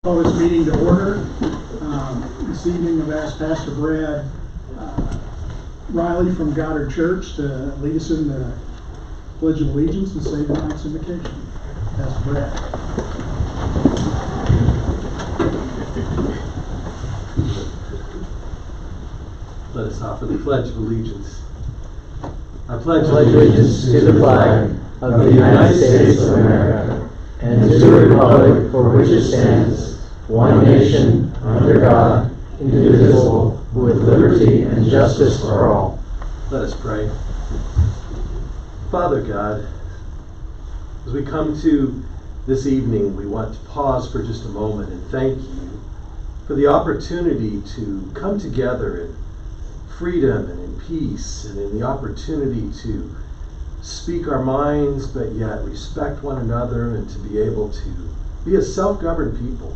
Call this meeting to order. This evening I've asked Pastor Brad Riley from Goddard Church to lead us in the Pledge of Allegiance and say tonight's invocation. Pastor Brad. Let us offer the Pledge of Allegiance. I pledge allegiance to the flag of the United States of America and to the republic for which it stands, one nation, under God, indivisible, with liberty and justice for all. Let us pray. Father God, as we come to this evening, we want to pause for just a moment and thank you for the opportunity to come together in freedom and in peace and in the opportunity to speak our minds but yet respect one another and to be able to be a self-governed people.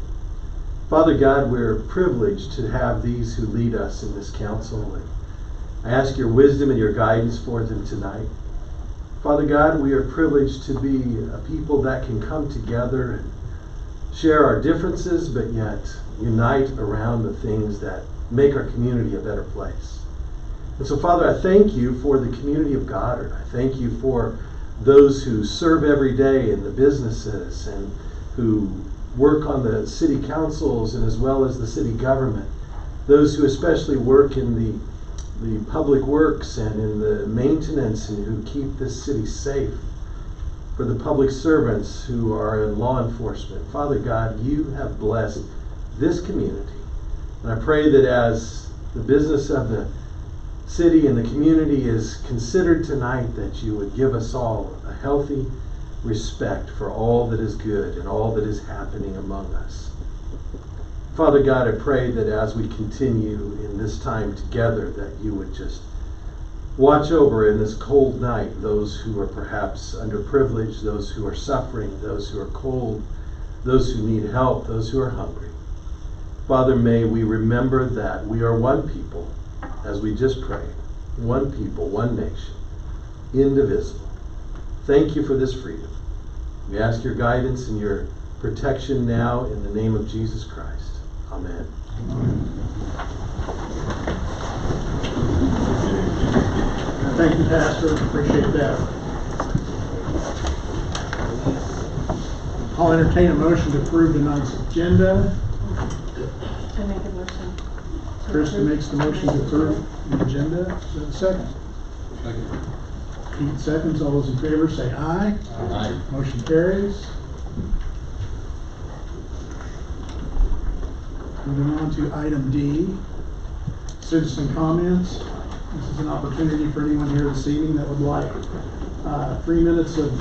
Father God, we're privileged to have these who lead us in this council, and I ask your wisdom and your guidance for them tonight. Father God, we are privileged to be a people that can come together and share our differences but yet unite around the things that make our community a better place. And so, Father, I thank you for the community of Goddard. I thank you for those who serve every day in the businesses and who work on the city councils and as well as the city government. Those who especially work in the public works and in the maintenance and who keep this city safe. For the public servants who are in law enforcement. Father God, you have blessed this community. And I pray that as the business of the city and the community is considered tonight, that you would give us all a healthy respect for all that is good and all that is happening among us. Father God, I pray that as we continue in this time together, that you would just watch over in this cold night those who are perhaps underprivileged, those who are suffering, those who are cold, those who need help, those who are hungry. Father, may we remember that we are one people, as we just prayed, one people, one nation, indivisible. Thank you for this freedom. We ask your guidance and your protection now in the name of Jesus Christ. Amen. Thank you, Pastor. Appreciate that. I'll entertain a motion to approve tonight's agenda. I make a motion. Krista makes the motion to approve the agenda. Is there a second? Second. Pete seconds. All those in favor say aye. Aye. Motion carries. Moving on to item D, citizen comments. This is an opportunity for anyone here this evening that would like 3 minutes of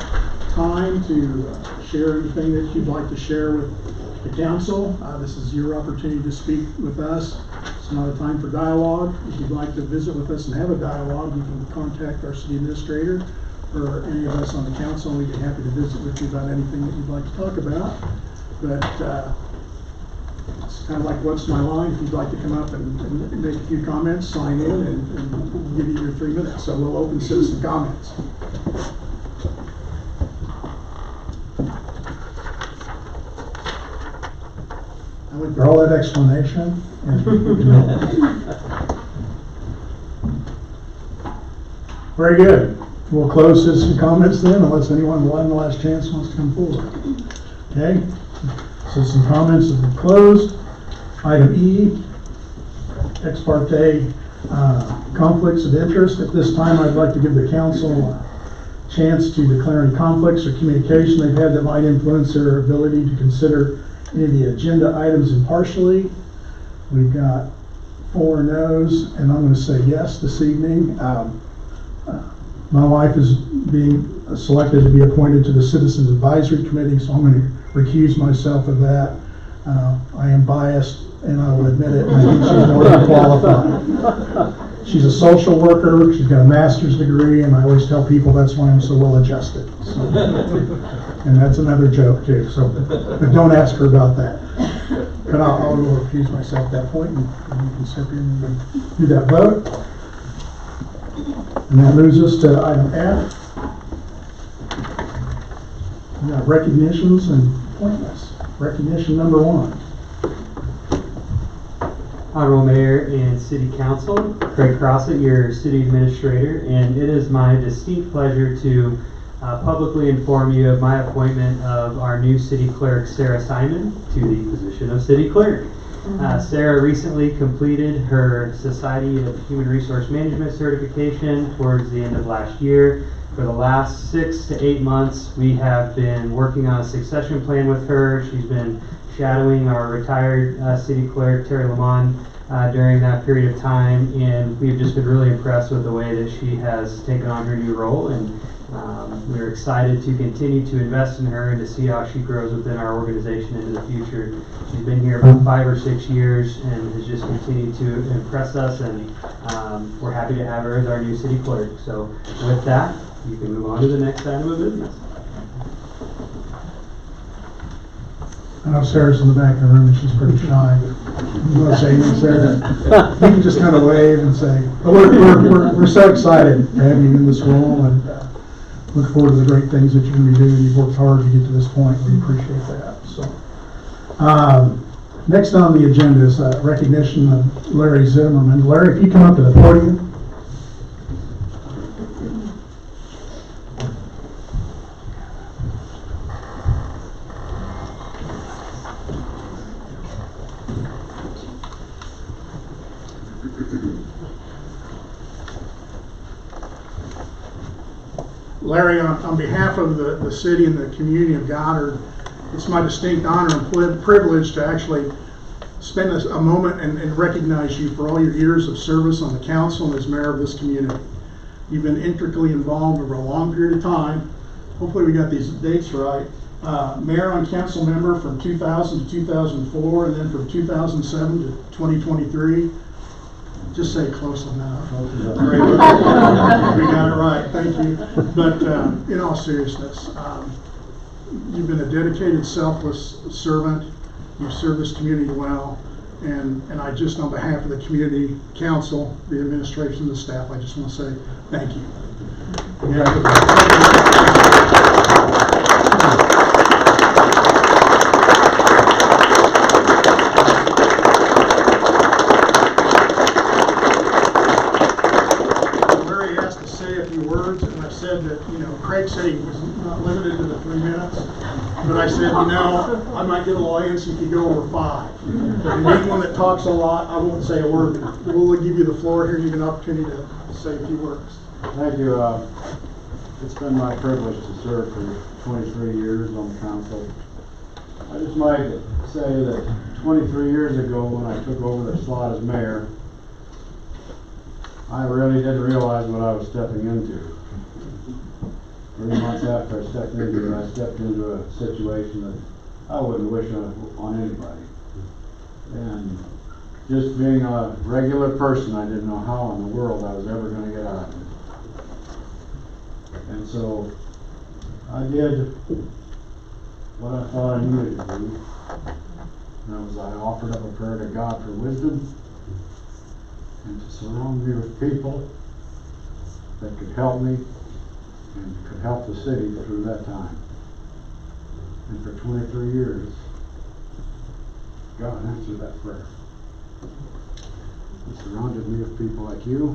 time to share anything that you'd like to share with the council. This is your opportunity to speak with us. It's not a time for dialogue. If you'd like to visit with us and have a dialogue, you can contact our city administrator or any of us on the council, and we'd be happy to visit with you about anything that you'd like to talk about. But it's kind of like what's my line. If you'd like to come up and make a few comments, sign in, and we'll give you your 3 minutes. So we'll open citizen comments. For all that explanation. Very good. We'll close citizen comments then, unless anyone one last chance wants to come forward. Okay. Citizen comments have been closed. Item E, ex parte conflicts of interest. At this time, I'd like to give the council a chance to declare any conflicts or communication they've had that might influence their ability to consider any of the agenda items impartially. We've got 4 no's, and I'm going to say yes this evening. My wife is being selected to be appointed to the Citizens Advisory Committee, so I'm going to recuse myself of that. I am biased, and I will admit it. I think she's more than qualified. She's a social worker. She's got a master's degree, and I always tell people that's why I'm so well adjusted. So, and that's another joke too. So, but don't ask her about that. But I'll recuse myself at that point, and you can step in and do that vote. And that moves us to item F. We got recognitions and appointments. Recognition number 1. Honorable Mayor and City Council, Craig Crossett, your City Administrator, and it is my distinct pleasure to publicly inform you of my appointment of our new City Clerk, Sarah Simon, to the position of City Clerk. Sarah recently completed her Society of Human Resource Management certification towards the end of last year. For the last 6 to 8 months, we have been working on a succession plan with her. She's been shadowing our retired City Clerk, Terry Lamont, during that period of time, and we've just been really impressed with the way that she has taken on her new role, and we're excited to continue to invest in her and to see how she grows within our organization into the future. She's been here about 5 or 6 years and has just continued to impress us, and we're happy to have her as our new City Clerk. So with that, you can move on to the next item of business. I know Sarah's in the back of the room and she's pretty shy, but you want to say anything, Sarah? You can just kind of wave and say, but we're so excited to have you in this role, and look forward to the great things that you're going to be doing. You've worked hard to get to this point. We appreciate that. So, next on the agenda is recognition of Larry Zimmerman. Larry, if you come up to the podium. Larry, on behalf of the city and the community of Goddard, it's my distinct honor and privilege to actually spend a moment and recognize you for all your years of service on the council and as mayor of this community. You've been intricately involved over a long period of time. Hopefully we got these dates right. Mayor and council member from 2000 to 2004, and then from 2007 to 2023. Just say close enough. Great. We got it right. Thank you. But in all seriousness, you've been a dedicated, selfless servant. You've served this community well. And I just, on behalf of the community council, the administration, the staff, I just want to say thank you. Craig said he was not limited to the 3 minutes, but I said, I might get a little antsy if you go over 5. But if anyone that talks a lot, I won't say a word. We'll give you the floor here and give you an opportunity to say a few words. Thank you. It's been my privilege to serve for 23 years on the council. I just might say that 23 years ago, when I took over the slot as mayor, I really didn't realize what I was stepping into. 3 months after I stepped into it, I stepped into a situation that I wouldn't wish on anybody. And just being a regular person, I didn't know how in the world I was ever going to get out of it. And so I did what I thought I needed to do. And that was I offered up a prayer to God for wisdom and to surround me with people that could help me and could help the city through that time. And for 23 years, God answered that prayer. He surrounded me with people like you.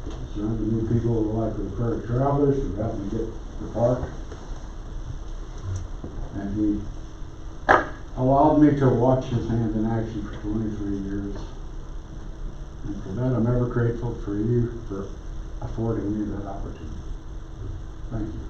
He surrounded me with people like the Prayer Travelers who helped me get the park. And He allowed me to watch His hand in action for 23 years. And for that, I'm ever grateful for you for affording me that opportunity. Thank you.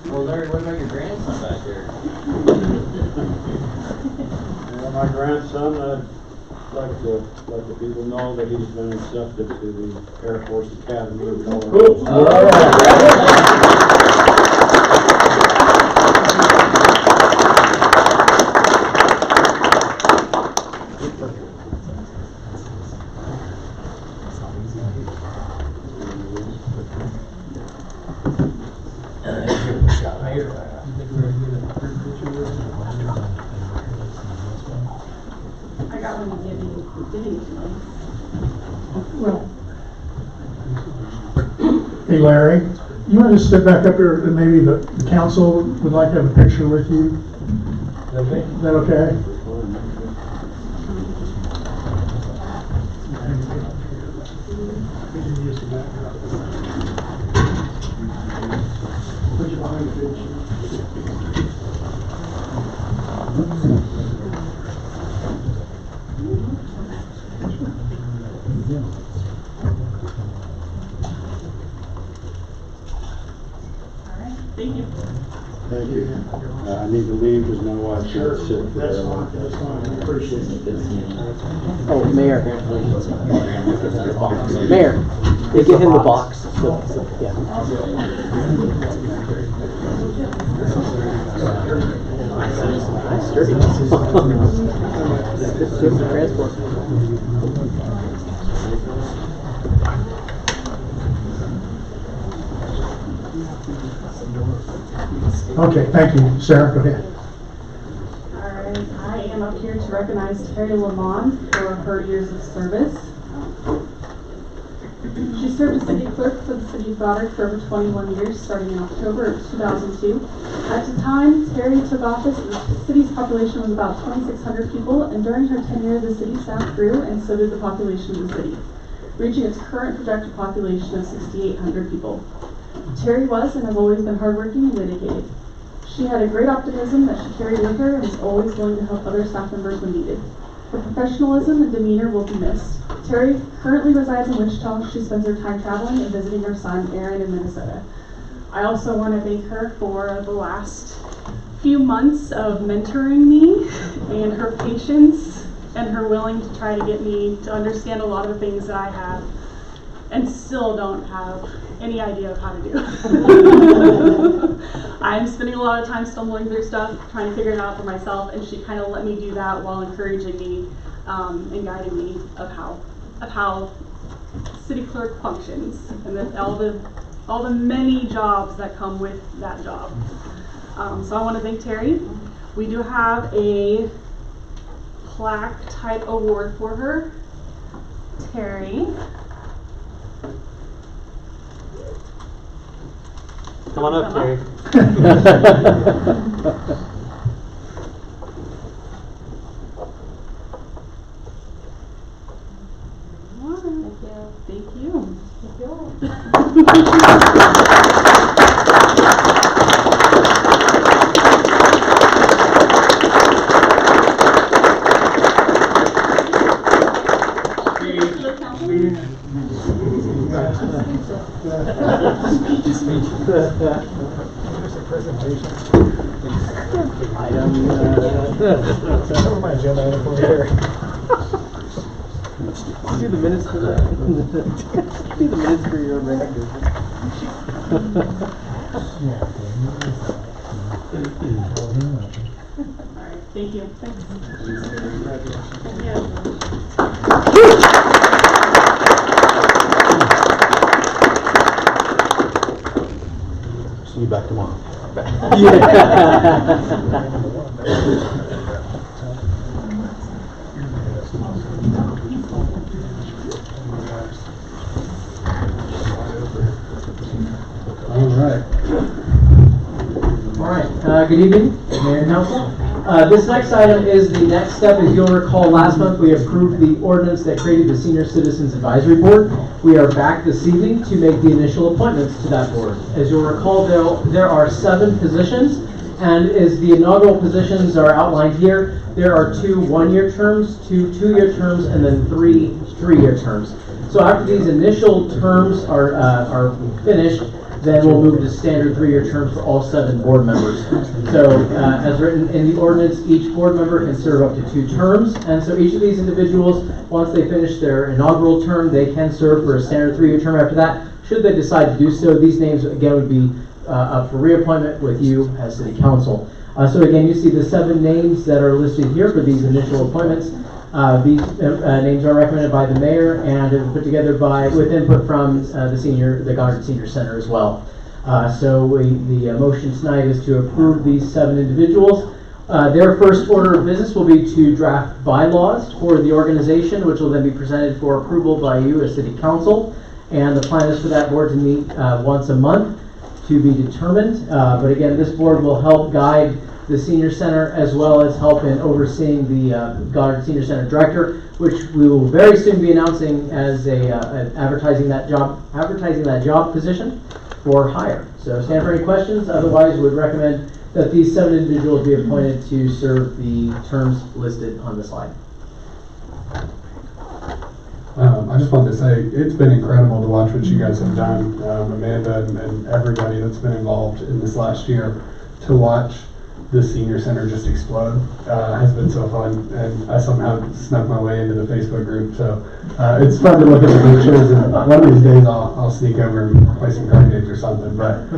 Well, Larry, what about your grandson back there? My grandson, I'd like the people know that he's been accepted to the Air Force Academy of Colorado. gonna give you tonight. Well. Hey Larry, you want to just step back up here and maybe the council would like to have a picture with you? Okay. Is that okay? Put you behind the picture. Thank you. Thank you. I need to leave because my wife's Sure, got sick. that's fine, that's fine, I appreciate it. Oh, Mayor. Mayor, they give him the box. Yeah. Sturdy. Good for transport. Okay, thank you. Sarah, go ahead. Alright, I am up here to recognize Terry Lamont for her years of service. She served as city clerk for the city of Goddard for over 21 years, starting in October of 2002. At the time Terry took office, the city's population was about 2,600 people, and during her tenure, the city staff grew, and so did the population of the city, reaching its current projected population of 6,800 people. Terry was and has always been hardworking and dedicated. She had a great optimism that she carried with her and was always willing to help other staff members when needed. Her professionalism and demeanor will be missed. Terry currently resides in Wichita. She spends her time traveling and visiting her son, Aaron, in Minnesota. I also want to thank her for the last few months of mentoring me and her patience and her willing to try to get me to understand a lot of the things that I have and still don't have any idea of how to do. I'm spending a lot of time stumbling through stuff, trying to figure it out for myself, and she kind of let me do that while encouraging me and guiding me of how city clerk functions and then all the many jobs that come with that job. So I want to thank Terry. We do have a plaque type award for her. Terry. Come on up, Terry. Thank you. Do the minutes for that. Do the minutes for your own record. Alright, thank you. Thanks. See you back tomorrow. Good evening, Mayor and Council. This next item is the next step. As you'll recall, last month we approved the ordinance that created the Senior Citizens Advisory Board. We are back this evening to make the initial appointments to that board. As you'll recall, there are 7 positions, and as the inaugural positions are outlined here, there are 2 one-year terms, 2 two-year terms, and then 3 three-year terms. So after these initial terms are finished, then we'll move to standard 3-year terms for all 7 board members. So as written in the ordinance, each board member can serve up to 2 terms. And so each of these individuals, once they finish their inaugural term, they can serve for a standard 3-year term after that. Should they decide to do so, these names again would be up for reappointment with you as City Council. So again, you see the 7 names that are listed here for these initial appointments. These names are recommended by the mayor and have been put together with input from the Goddard Senior Center as well. So the motion tonight is to approve these 7 individuals. Their first order of business will be to draft bylaws for the organization, which will then be presented for approval by you as City Council. And the plan is for that board to meet once a month to be determined. But again, this board will help guide the Senior Center as well as help in overseeing the Goddard Senior Center Director, which we will very soon be announcing as advertising that job position for hire. So stand for any questions. Otherwise, would recommend that these 7 individuals be appointed to serve the terms listed on the slide. I just wanted to say it's been incredible to watch what you guys have done, Amanda and everybody that's been involved in this last year. To watch the Senior Center just explode has been so fun, and I somehow snuck my way into the Facebook group. So it's fun to look at the pictures, and one of these days I'll sneak over and play some card games or something. But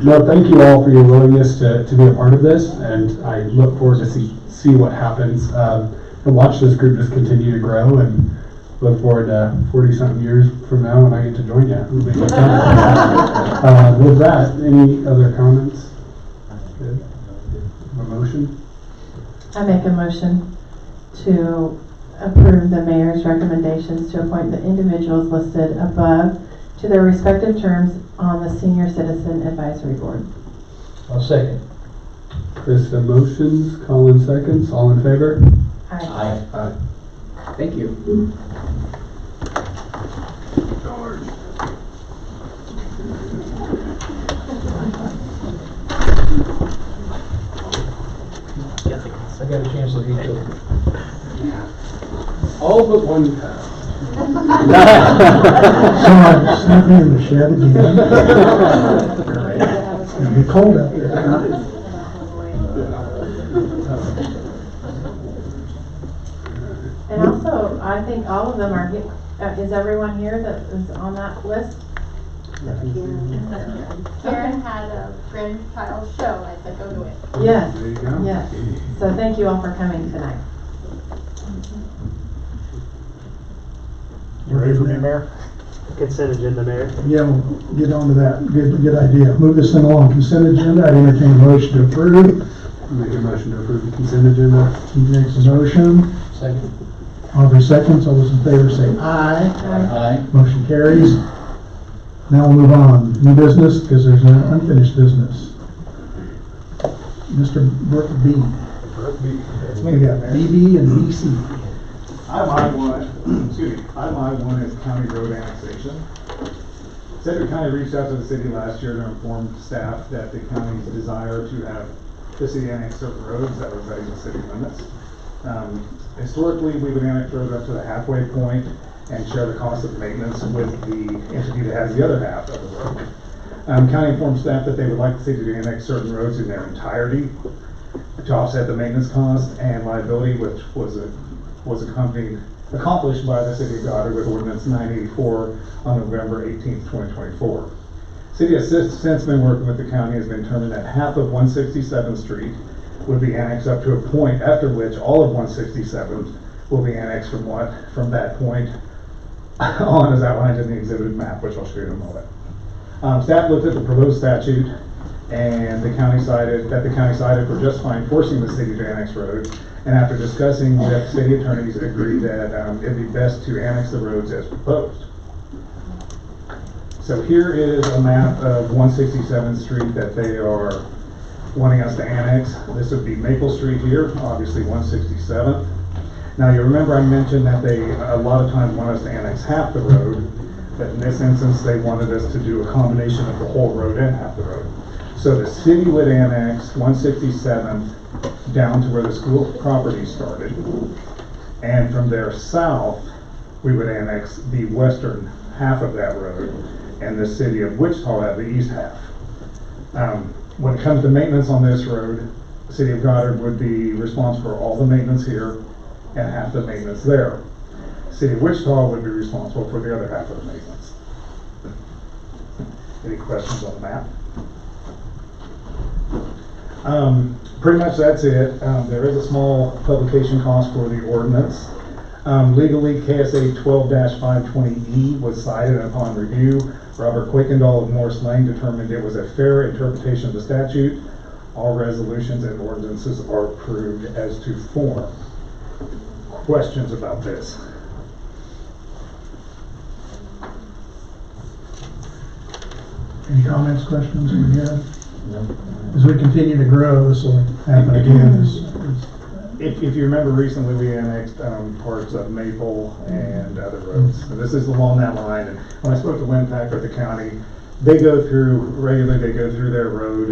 no, thank you all for your willingness to be a part of this, and I look forward to see what happens and watch this group just continue to grow, and look forward to 40-something years from now when I get to join you. It'll be good time. With that, any other comments? Good. A motion? I make a motion to approve the mayor's recommendations to appoint the individuals listed above to their respective terms on the Senior Citizen Advisory Board. I'll second. Krista motions, Colin seconds, all in favor? Aye. Aye. Thank you. I got a chance to read those. All but one passed. Someone snuck me in the shed again. It'll be cold out there. And also, I think all of them are, is everyone here that is on that list? Karen had a grandchild show, I said go to it. Yes, There you go. yes. So thank you all for coming tonight. You ready for me, Mayor? Consent agenda, Mayor. Yeah, we'll get on to that. Good idea. Move this thing along. Consent agenda. I entertain a motion to approve. Make a motion to approve the consent agenda. He makes a motion. Second. Aubrey seconds. All those in favor say aye. Aye. Motion carries. Now we'll move on. New business, because there's an unfinished business. Mr. Brooke B. We got BB and BC. Item I-1 is county road annexation. Sedgwick County reached out to the city last year to inform staff that the county's desire to have the city annex certain roads that were setting the city limits. Historically, we would annex roads up to the halfway point and share the cost of maintenance with the entity that has the other half of the road. County informed staff that they would like the city to annex certain roads in their entirety to offset the maintenance cost and liability, which was accomplished by the city of Goddard with ordinance 984 on November 18th, 2024. City has since been working with the county, has been determined that half of 167th Street would be annexed up to a point after which all of 167th will be annexed from that point on as outlined in the exhibited map, which I'll show you in a moment. Staff looked at the proposed statute and the county cited for justifying forcing the city to annex roads. And after discussing with city attorneys, agreed that it'd be best to annex the roads as proposed. So here is a map of 167th Street that they are wanting us to annex. This would be Maple Street here, obviously 167th. Now you remember I mentioned that they a lot of times want us to annex half the road, but in this instance they wanted us to do a combination of the whole road and half the road. So the city would annex 167th down to where the school property started, and from there south we would annex the western half of that road, and the city of Wichita have the east half. When it comes to maintenance on this road, the city of Goddard would be responsible for all the maintenance here and half the maintenance there. The city of Wichita would be responsible for the other half of the maintenance. Any questions on the map? Pretty much that's it. There is a small publication cost for the ordinance. Legally, KSA 12-520E was cited, and upon review, Robert Quickendall of Morris Lane determined it was a fair interpretation of the statute. All resolutions and ordinances are approved as to form. Questions about this? Any comments, questions we have? As we continue to grow, this will happen again. If you remember recently, we annexed parts of Maple and other roads. So this is along that line. And when I spoke to Winpack or the county, they go through their road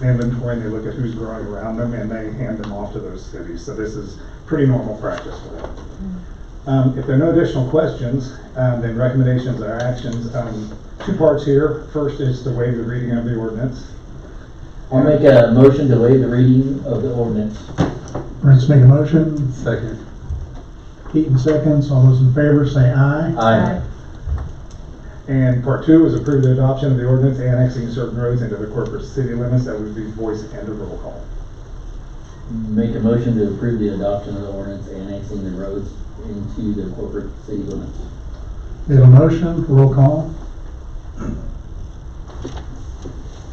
inventory and they look at who's growing around them and they hand them off to those cities. So this is pretty normal practice for them. If there are no additional questions, then recommendations or actions. Two parts here. First is to waive the reading of the ordinance. I'll make a motion to waive the reading of the ordinance. Let's make a motion. Second. Keaton seconds. All those in favor say aye. Aye. And part two is approve the adoption of the ordinance annexing certain roads into the corporate city limits. That would be voice and a roll call. Make a motion to approve the adoption of the ordinance annexing the roads into the corporate city limits. We have a motion. Roll call.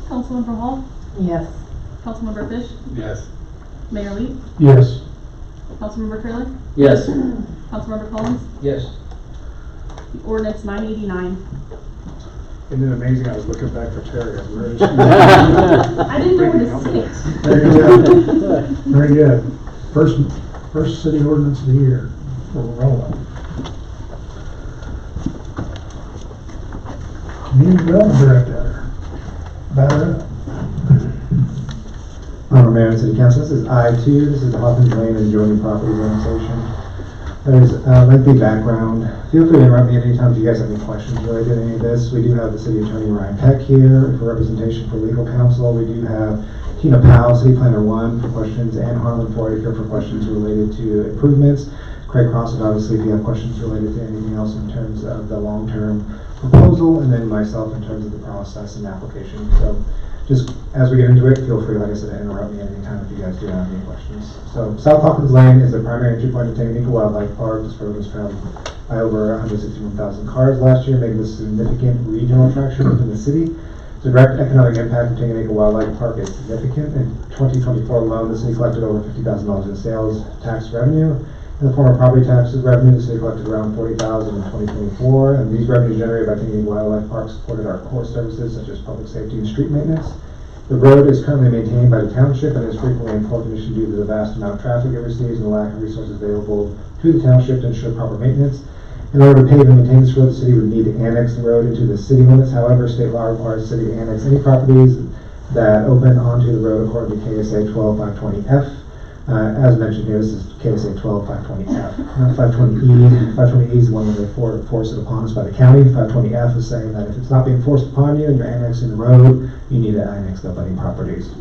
Councilmember Hall, Yes. Councilmember Fish, Yes. Mayor Lee, Yes. Councilmember Trailer, Yes. Councilmember Collins, Yes. the ordinance 989. Isn't it amazing? I was looking back for Terry. I didn't know where to sit. Very good. Very good. First city ordinance of the year. We're rolling. Community Development Director. Better. Honorable Mayor and City Council, this is I-2, this is the Hawkins Lane and Joining Properties annexation. There's a lengthy background. Feel free to interrupt me at any time if you guys have any questions related to any of this. We do have the City Attorney Ryan Peck here for representation for legal counsel. We do have Tina Powell, City Planner 1 for questions, and Harlan Foraker for questions related to improvements. Craig Crossett, obviously, if you have questions related to anything else in terms of the long-term proposal, and then myself in terms of the process and application. So just as we get into it, feel free, like I said, to interrupt me at any time if you guys do have any questions. So South Hawkins Lane is the primary entry point to Tanganyika Wildlife Park. This road was traveled by over 161,000 cars last year, making this a significant regional attraction within the city. The direct economic impact of Tanganyika Wildlife Park is significant. In 2024 alone, the city collected over $50,000 in sales tax revenue. In the form of property taxes revenue, the city collected around $40,000 in 2024, and these revenues generated by Tanganyika Wildlife Park supported our core services such as public safety and street maintenance. The road is currently maintained by the township and is frequently in poor condition due to the vast amount of traffic it receives and the lack of resources available to the township to ensure proper maintenance. In order to pave and maintain this road, the city would need to annex the road into the city limits. However, state law requires the city to annex any properties that open onto the road according to KSA 12520F. As mentioned here, this is KSA 12520F, not 520E. 520E is the one where they force it upon us by the county. 520F is saying that if it's not being forced upon you and you're annexing the road, you need to annex the abutting properties.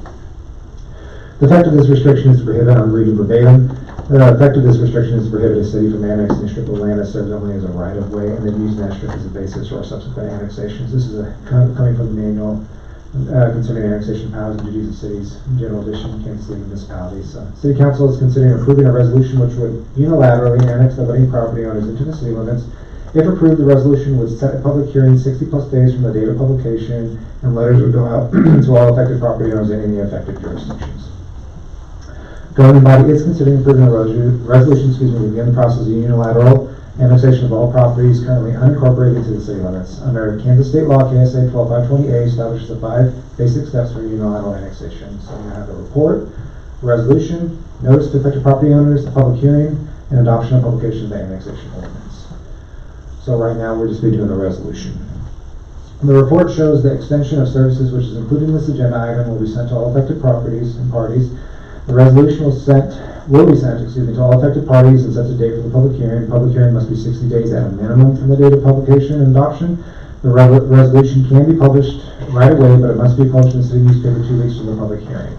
The effect of this restriction is to prohibit, I'm reading verbatim, the effect of this restriction is to prohibit a city from annexing a strip of land that serves only as a right-of-way and then using that strip as a basis for subsequent annexations. This is coming from the manual concerning annexation powers and duties of cities, general edition, Kansas City municipalities. City Council is considering approving a resolution which would unilaterally annex the abutting property owners into the city limits. If approved, the resolution would set a public hearing 60+ days from the date of publication, and letters would go out to all affected property owners in any affected jurisdictions. Governing body is considering approving a resolution, to begin the process of unilateral annexation of all properties currently unincorporated to the city limits. Under Kansas state law, KSA 12520A establishes the 5 basic steps for unilateral annexation. So you have a report, a resolution, notice to affected property owners, a public hearing, and adoption and publication of the annexation ordinance. So right now we're just doing the resolution. The report shows the extension of services which is included in this agenda item will be sent to all affected properties and parties. The resolution will be sent to all affected parties and sets a date for the public hearing. The public hearing must be 60 days at a minimum from the date of publication and adoption. The resolution can be published right away, but it must be published in the city newspaper 2 weeks from the public hearing.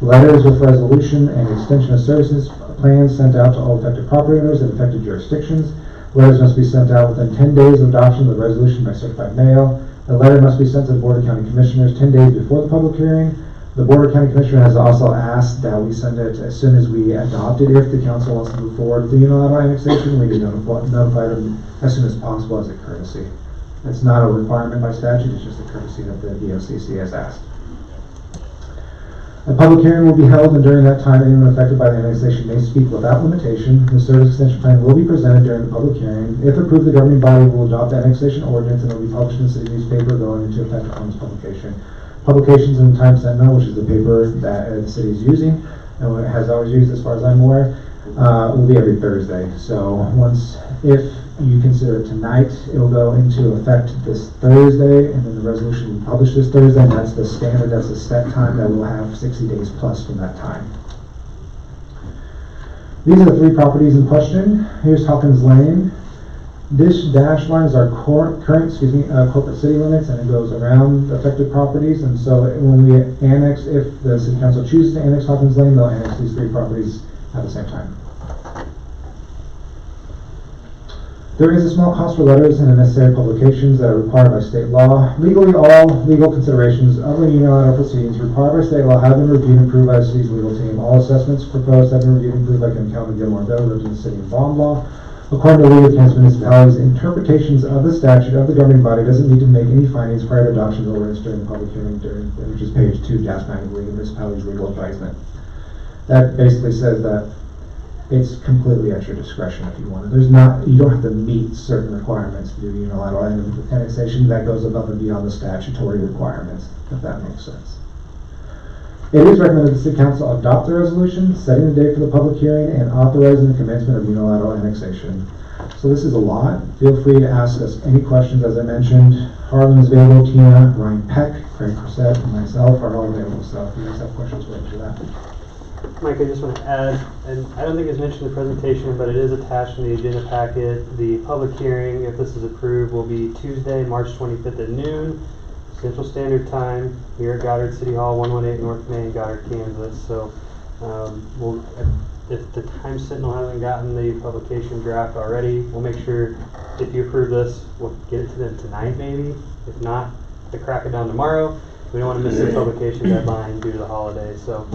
Letters with resolution and extension of services plans sent out to all affected property owners in affected jurisdictions. Letters must be sent out within 10 days of adoption of the resolution by certified mail. The letter must be sent to the Board of County Commissioners 10 days before the public hearing. The Board of County Commissioners has also asked that we send it as soon as we adopt it. If the council wants to move forward with the unilateral annexation, we can notify them as soon as possible as a courtesy. It's not a requirement by statute, it's just a courtesy that the DOCC has asked. A public hearing will be held, and during that time, anyone affected by the annexation may speak without limitation. The service extension plan will be presented during the public hearing. If approved, the governing body will adopt the annexation ordinance, and it will be published in the city newspaper going into effect upon its publication. Publications in Times Sentinel, which is the paper that the city is using, and has always used as far as I'm aware, will be every Thursday. So if you consider it tonight, it'll go into effect this Thursday, and then the resolution will be published this Thursday, and that's the standard, that's the set time that we'll have 60 days plus from that time. These are the 3 properties in question. Here's Hawkins Lane. This dash line is our current corporate city limits, and it goes around affected properties. And so when we annex, if the city council chooses to annex Hawkins Lane, they'll annex these 3 properties at the same time. There is a small cost for letters and the necessary publications that are required by state law. Legally, all legal considerations of the unilateral proceedings required by state law have been reviewed and approved by the city's legal team. All assessments proposed have been reviewed and approved by Kim Calvin, Gilmore Doe, representing the city in bond law. According to the League of Kansas Municipalities, interpretations of the statute of the governing body doesn't need to make any findings prior to adoption of the ordinance during the public hearing, which is page 2-9 of the League of Municipalities legal advisement. That basically says that it's completely at your discretion if you want it. You don't have to meet certain requirements to do unilateral annexation. That goes above and beyond the statutory requirements, if that makes sense. It is recommended the City Council adopt the resolution, setting the date for the public hearing, and authorizing the commencement of unilateral annexation. So this is a lot. Feel free to ask us any questions. As I mentioned, Harlan is available, Tina, Ryan Peck, Craig Corsett, and myself are all available. So if you guys have questions, we'll answer that. Mike, I just want to add, and I don't think it's mentioned in the presentation, but it is attached in the agenda packet. The public hearing, if this is approved, will be Tuesday, March 25th at noon, Central Standard Time, here at Goddard City Hall, 118 North Main, Goddard, Kansas. So if the Times Sentinel hasn't gotten the publication draft already, we'll make sure, if you approve this, we'll get it to them tonight maybe. If not, to crack it down tomorrow. We don't want to miss the publication deadline due to the holidays. So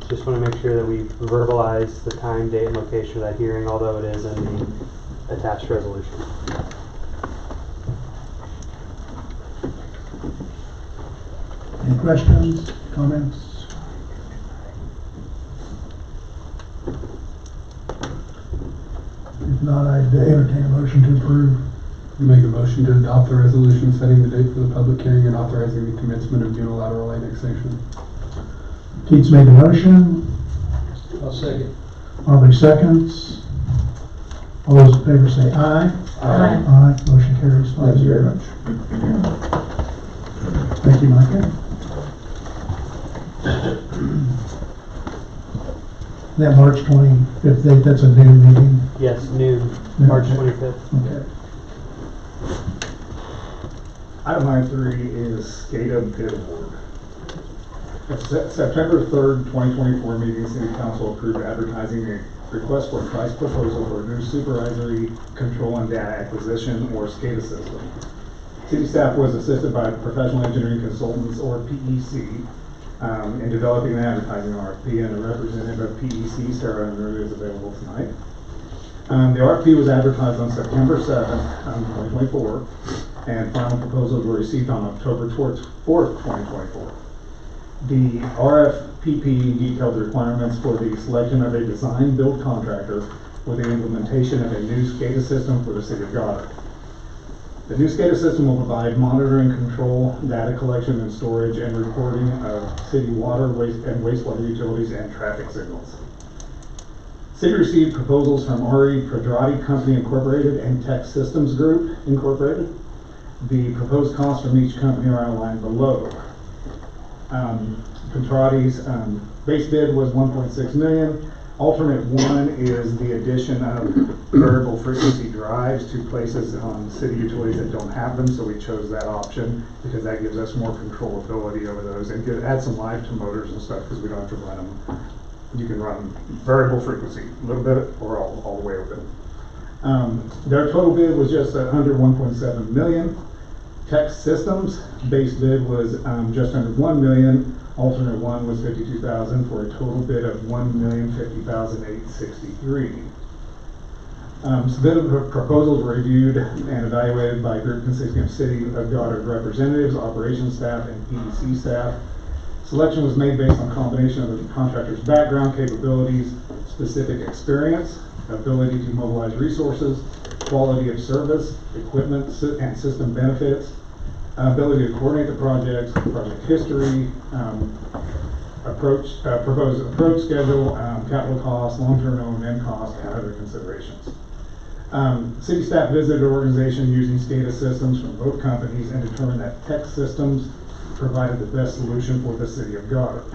just want to make sure that we verbalize the time, date, and location of that hearing, although it is in the attached resolution. Any questions, comments? If not, I'd entertain a motion to approve. Make a motion to adopt the resolution setting the date for the public hearing and authorizing the commencement of unilateral annexation. Keats made the motion. I'll second. Marley seconds. All those in favor say aye. Aye. Aye. Motion carries 5-0. Thank you very much. Thank you, Micah. That March 25th date, that's a noon meeting. Yes, noon, Yeah, March okay. 25th. Okay. Item 9.3 is SCADA bid award. At September 3rd, 2024 meeting, City Council approved advertising a request for a price proposal for a new supervisory control and data acquisition, or SCADA system. City staff was assisted by professional engineering consultants, or PEC, in developing the advertising RFP, and a representative of PEC, Sarah Unruh, is available tonight. The RFP was advertised on September 7th, 2024, and final proposals were received on October 4th, 2024. The RFPP detailed the requirements for the selection of a design-build contractor for the implementation of a new SCADA system for the City of Goddard. The new SCADA system will provide monitoring, control, data collection and storage, and reporting of city water, waste, and wastewater utilities and traffic signals. City received proposals from RE Pedrati Company Incorporated and Tech Systems Group Incorporated. The proposed costs from each company are outlined below. Pedrati's base bid was $1.6 million. Alternate one is the addition of variable frequency drives to places on city utilities that don't have them, so we chose that option because that gives us more controllability over those and add some life to motors and stuff because we don't have to run them. You can run variable frequency, a little bit or all the way open. Their total bid was just under $1.7 million. Tech Systems base bid was just under $1 million. Alternate one was $52,000 for a total bid of $1,050,863. Submitted proposals were reviewed and evaluated by a group consisting of City of Goddard representatives, operations staff, and PEC staff. Selection was made based on a combination of the contractor's background, capabilities, specific experience, ability to mobilize resources, quality of service, equipment and system benefits, ability to coordinate the project history, proposed approach schedule, capital costs, long-term O&M costs, and other considerations. City staff visited the organization using SCADA systems from both companies and determined that Tech Systems provided the best solution for the city of Goddard.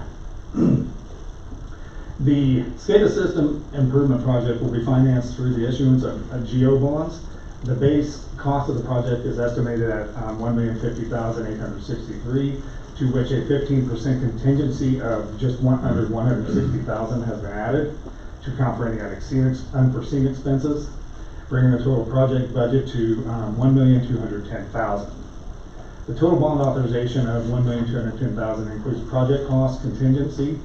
The SCADA system improvement project will be financed through the issuance of GO bonds. The base cost of the project is estimated at $1,050,863, to which a 15% contingency of just under $160,000 has been added to account for any unforeseen expenses, bringing the total project budget to $1,210,000. The total bond authorization of $1,210,000 includes project costs, contingency,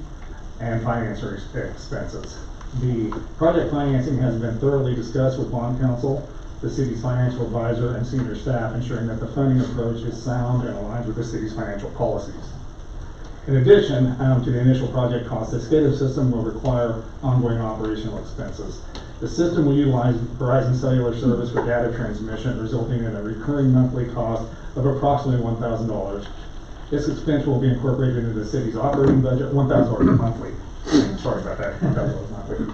and financial expenses. The project financing has been thoroughly discussed with bond counsel, the city's financial advisor, and senior staff, ensuring that the funding approach is sound and aligns with the city's financial policies. In addition to the initial project costs, the SCADA system will require ongoing operational expenses. The system will utilize Verizon cellular service for data transmission, resulting in a recurring monthly cost of approximately $1,000. This expense will be incorporated into the city's operating budget, $1,000 monthly. Sorry about that, $1,000 monthly.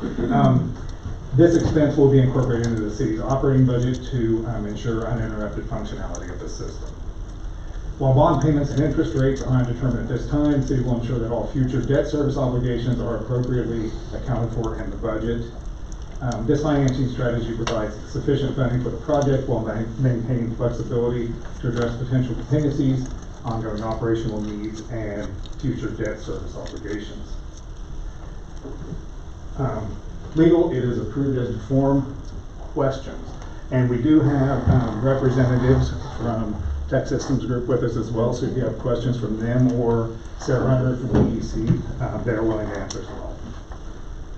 This expense will be incorporated into the city's operating budget to ensure uninterrupted functionality of the system. While bond payments and interest rates are undetermined at this time, the city will ensure that all future debt service obligations are appropriately accounted for in the budget. This financing strategy provides sufficient funding for the project while maintaining flexibility to address potential contingencies, ongoing operational needs, and future debt service obligations. Legal, it is approved as to form. Questions. And we do have representatives from Tech Systems Group with us as well, so if you have questions from them or Sarah Hunter from EDC, they're willing to answer as well.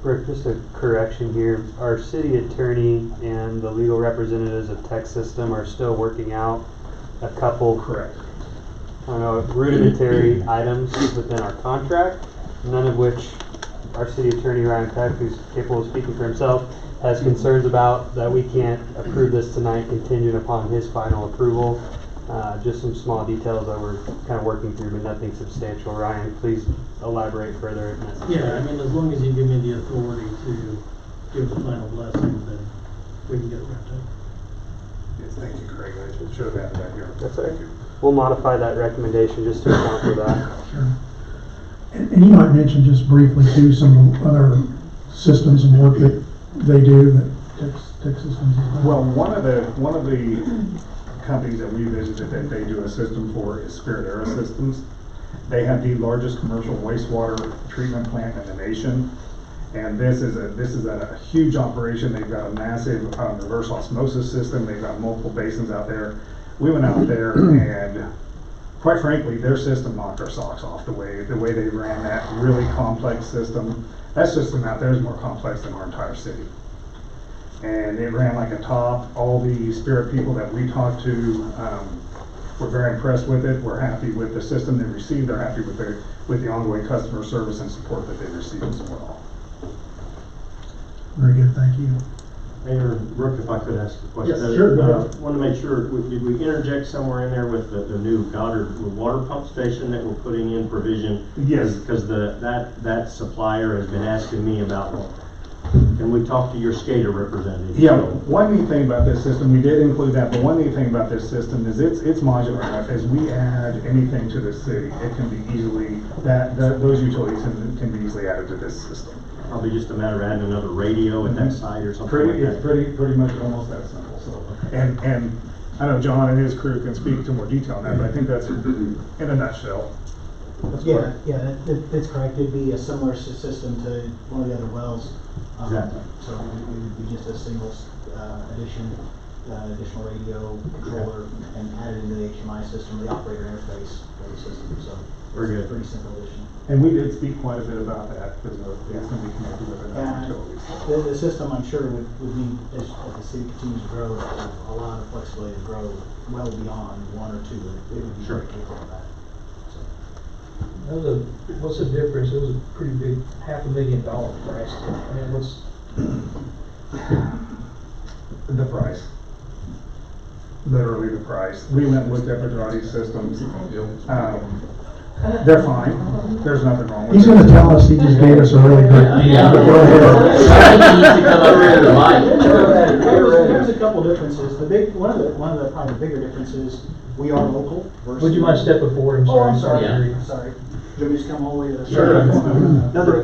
Rick, just a correction here. Our city attorney and the legal representatives of Tech System are still working out a couple rudimentary items within our contract, none of which our city attorney Ryan Peck, who's capable of speaking for himself, has concerns about that we can't approve this tonight contingent upon his final approval. Just some small details that we're kind of working through, but nothing substantial. Ryan, please elaborate further if necessary. Yeah, I mean, as long as you give me the authority to give the final blessing, then we can get it wrapped up. Yes, thank you, Craig. I should have added that here. That's all right. We'll modify that recommendation just to account for that. Sure. And you might mention just briefly too some other systems and work that they do that Tech Systems is. Well, one of the companies that we visited that they do a system for is Spirit Air Systems. They have the largest commercial wastewater treatment plant in the nation, and this is a huge operation. They've got a massive reverse osmosis system. They've got multiple basins out there. We went out there and, quite frankly, their system knocked our socks off. The way they ran that really complex system. That system out there is more complex than our entire city. And it ran like a top. All the Spirit people that we talked to were very impressed with it. We're happy with the system they received. They're happy with the ongoing customer service and support that they received as well. Very good, thank you. Mayor Brooke, if I could ask a question. Yes, sure, go ahead. Want to make sure, did we interject somewhere in there with the new Goddard water pump station that we're putting in provision? Yes. Because that supplier has been asking me about, can we talk to your SCADA representative? Yeah, one neat thing about this system, we did include that, but one neat thing about this system is it's modular enough. As we add anything to the city, it can be easily, those utilities can be easily added to this system. Probably just a matter of adding another radio at that site or something like that. It's pretty much almost that simple. So, and I know John and his crew can speak to more detail on that, but I think that's in a nutshell. That's correct. It'd be a similar system to one of the other wells. Exactly. So it would be just a single additional radio controller and added into the HMI system, the operator interface for the system. So very good. Pretty simple addition. And we did speak quite a bit about that because it's going to be connected with another utility. The system, I'm sure, would need, as the city continues to grow, a lot of flexibility to grow well beyond one or two. It would be very capable of that. So. What's the difference? It was a pretty big, $500,000 price. I mean, what's? The price. Literally the price. We went and looked at Pedrati systems. They're fine. There's nothing wrong with it. He's gonna tell us he just gave us a really good. There's a couple differences. One of the probably the bigger differences, we are local versus. Would you mind stepping forward? I'm sorry. Oh, I'm sorry. Yeah. Sorry. Do you want me to come all the way to the? Sure.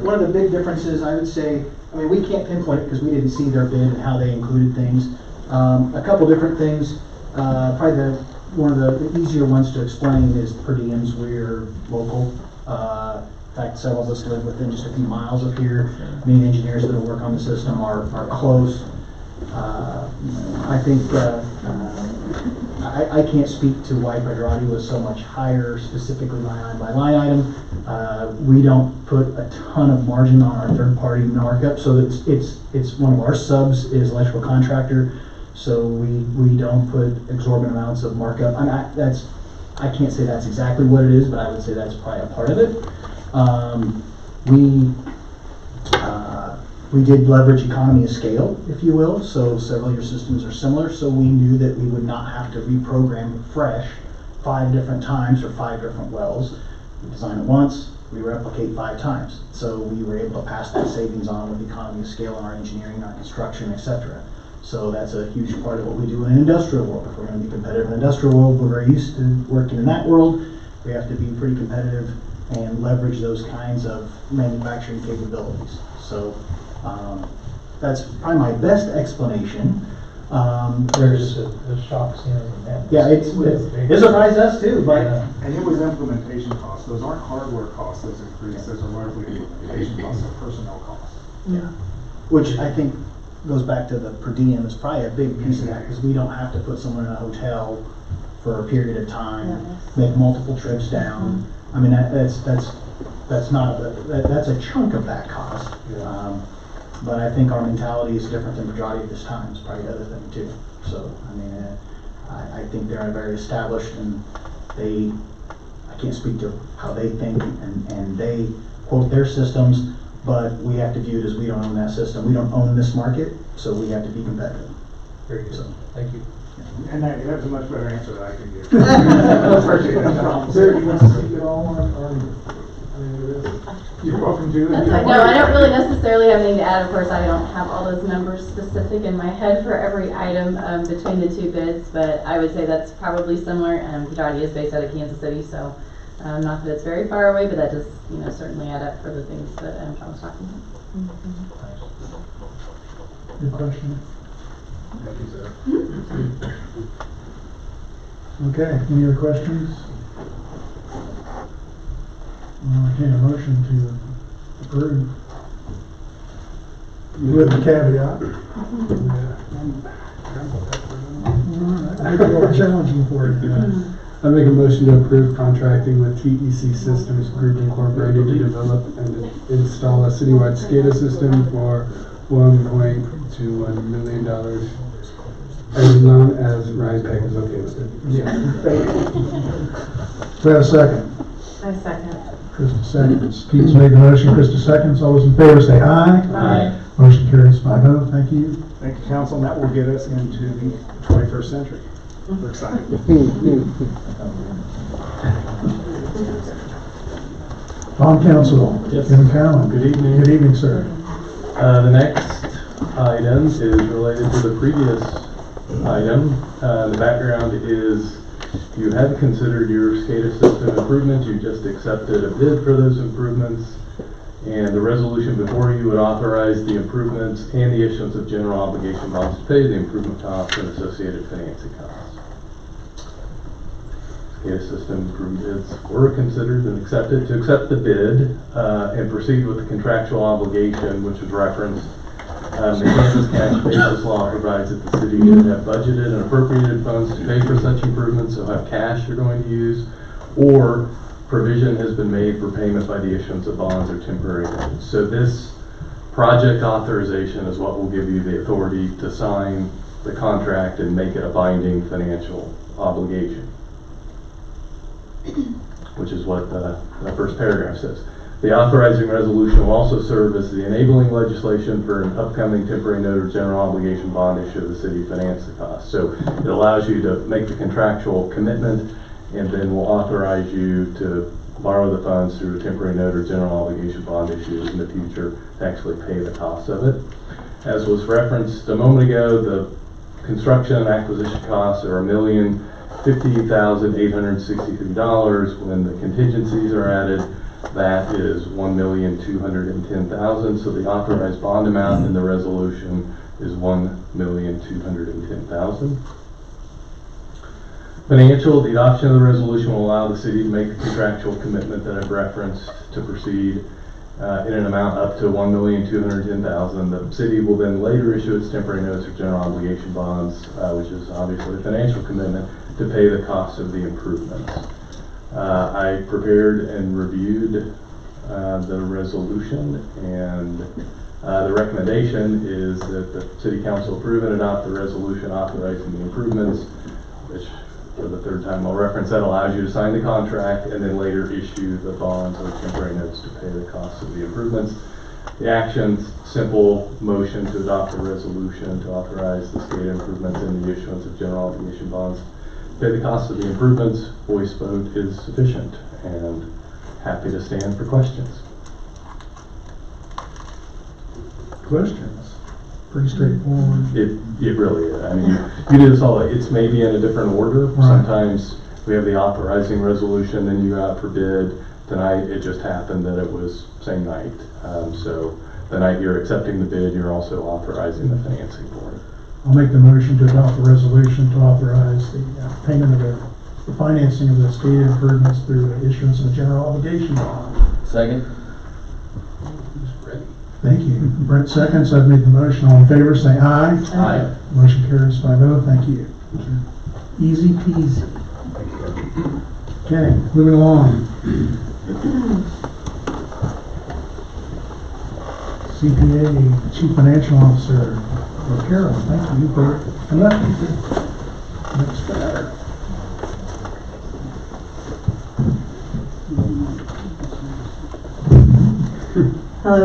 One of the big differences, I would say, I mean, we can't pinpoint it because we didn't see their bid and how they included things. A couple different things. Probably one of the easier ones to explain is per diems. We're local. In fact, several of us live within just a few miles of here. Many engineers that work on the system are close. I think I can't speak to why Pedrati was so much higher, specifically line by line item. We don't put a ton of margin on our third-party markup, so it's one of our subs is electrical contractor. So we don't put exorbitant amounts of markup. I can't say that's exactly what it is, but I would say that's probably a part of it. We did leverage economy of scale, if you will. So several of your systems are similar. So we knew that we would not have to reprogram fresh 5 different times or 5 different wells. We design it once, we replicate 5 times. So we were able to pass that savings on with economy of scale in our engineering, our construction, etc. So that's a huge part of what we do in an industrial world. If we're going to be competitive in the industrial world, we're very used to working in that world. We have to be pretty competitive and leverage those kinds of manufacturing capabilities. So that's probably my best explanation. There's a shock ceiling. Yeah, it surprised us too, but And it was implementation costs. Those aren't hardware costs that's increased. Those are largely implementation costs or personnel costs. yeah, which I think goes back to the per diem is probably a big piece of that because we don't have to put someone in a hotel for a period of time, make multiple trips down. I mean that's not that's a chunk of that cost. But I think our mentality is different than Pedrati at this time. It's probably the other thing too. So I mean, I think they're very established and I can't speak to how they think and they quote their systems. But we have to view it as we don't own that system. We don't own this market, so we have to be competitive. Very good. So, thank you. And that's a much better answer than I can give. Sir, do you want to speak at all on You're welcome to. No, I don't really necessarily have anything to add. Of course, I don't have all those numbers specific in my head for every item between the 2 bids, but I would say that's probably similar. Pedrati is based out of Kansas City, so not that it's very far away, but that does certainly add up for the things that John was talking about. Good question. Thank you, sir. Okay, any other questions? Entertain a motion to approve. With the caveat. Alright, make it more challenging for you. I make a motion to approve contracting with TEC Systems Group Incorporated to develop and install a citywide SCADA system for $1.21 million, as long as Ryan Peck is okay with it. Yeah. Do we have a second? I second. Krista seconds. Keith's made the motion, Krista seconds. All those in favor say aye. Aye. Motion carries 5-0. Thank you. Thank you, council. And that will get us into the 21st century. We're excited. On council, Yes. Kevin Cowan. Good evening. Good evening, sir. The next item is related to the previous item. The background is you had considered your SCADA system improvements. You just accepted a bid for those improvements. And the resolution before you would authorize the improvements and the issuance of general obligation bonds to pay the improvement costs and associated financing costs. SCADA system improvement bids were considered and accepted. To accept the bid and proceed with the contractual obligation, which was referenced, the Kansas cash basis law provides that the city should have budgeted and appropriated funds to pay for such improvements, so have cash you're going to use, or provision has been made for payment by the issuance of bonds or temporary notes. So this project authorization is what will give you the authority to sign the contract and make it a binding financial obligation. which is what the first paragraph says. The authorizing resolution will also serve as the enabling legislation for an upcoming temporary note or general obligation bond issue of the city to finance the cost. So it allows you to make the contractual commitment, and then will authorize you to borrow the funds through a temporary note or general obligation bond issue in the future to actually pay the cost of it. As was referenced a moment ago, the construction and acquisition costs are $1,050,863. When the contingencies are added, that is $1,210,000. So the authorized bond amount in the resolution is $1,210,000. Financial, the adoption of the resolution will allow the city to make the contractual commitment that I've referenced to proceed in an amount up to $1,210,000. The city will then later issue its temporary notes or general obligation bonds, which is obviously a financial commitment, to pay the cost of the improvements. I prepared and reviewed the resolution, and the recommendation is that the City Council approve and adopt the resolution authorizing the improvements, which for the third time I'll reference, that allows you to sign the contract and then later issue the bonds or temporary notes to pay the costs of the improvements. The action's simple motion to adopt a resolution to authorize the SCADA improvements and the issuance of general obligation bonds. Pay the cost of the improvements. Voice vote is sufficient, and happy to stand for questions. Questions? Pretty straightforward. It really is. I mean, you do this all, it's maybe in a different order. Right. Sometimes we have the authorizing resolution, then you go out for bid. Tonight, it just happened that it was same night. So the night you're accepting the bid, you're also authorizing the financing for it. I'll make the motion to adopt the resolution to authorize the payment of the financing of the SCADA improvements through the issuance of a general obligation bond. Second. Thank you. Brent seconds. I've made the motion. All in favor, say aye. Aye. Motion carries 5-0. Thank you. Easy peasy. Okay, moving along. CPA, Chief Financial Officer, Carol, thank you for conducting this. Much better. Hello.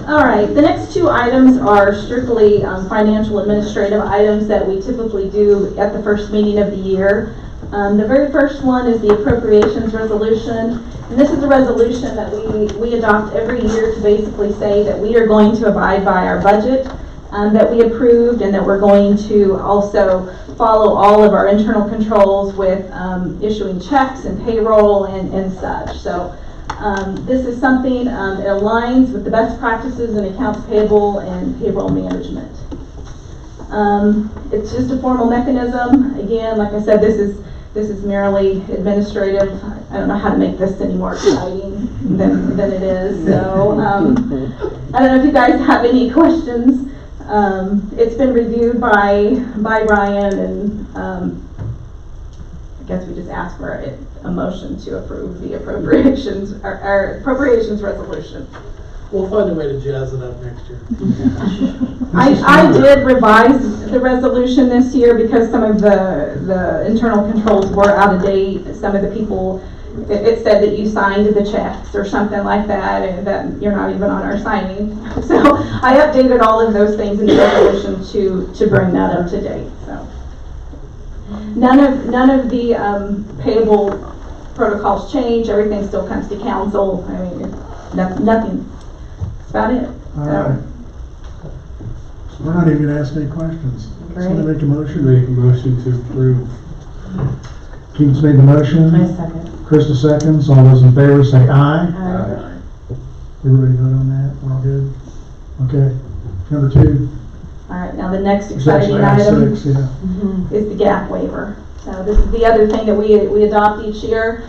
All right, the next two items are strictly financial administrative items that we typically do at the first meeting of the year. The very first one is the appropriations resolution. And this is a resolution that we adopt every year to basically say that we are going to abide by our budget that we approved, and that we're going to also follow all of our internal controls with issuing checks and payroll and such. So this is something that aligns with the best practices in accounts payable and payroll management. It's just a formal mechanism. Again, like I said, this is merely administrative. I don't know how to make this any more exciting than it is. So I don't know if you guys have any questions. It's been reviewed by Ryan, and I guess we just ask for a motion to approve the appropriations, our appropriations resolution. We'll find a way to jazz it up next year. I did revise the resolution this year because some of the internal controls were out of date. Some of the people, it said that you signed the checks or something like that, and that you're not even on our signing. So I updated all of those things in the resolution to bring that up to date. So none of the payable protocols change. Everything still comes to council. I mean, nothing. That's about it. All right. So we're not even going to ask any questions. Great. Somebody make a motion. Make a motion to approve. Keith's made the motion. I second. Krista seconds. All those in favor say aye. Aye. Everybody vote on that? We're all good? Okay. Number 2. All right, now the next It's actually exciting item item 6, yeah. is the gap waiver. So this is the other thing that we adopt each year.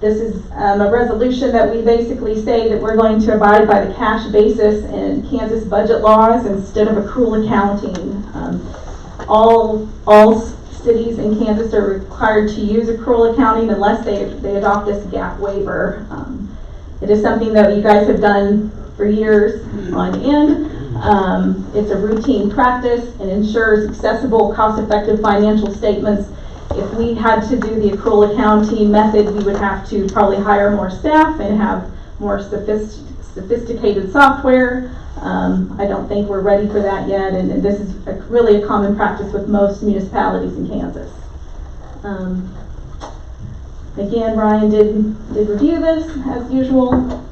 This is a resolution that we basically say that we're going to abide by the cash basis in Kansas budget laws instead of accrual accounting. All cities in Kansas are required to use accrual accounting unless they adopt this gap waiver. It is something that you guys have done for years on end. It's a routine practice and ensures accessible, cost-effective financial statements If we had to do the accrual accounting method, we would have to probably hire more staff and have more sophisticated software. I don't think we're ready for that yet, and this is really a common practice with most municipalities in Kansas. Again, Ryan did review this as usual.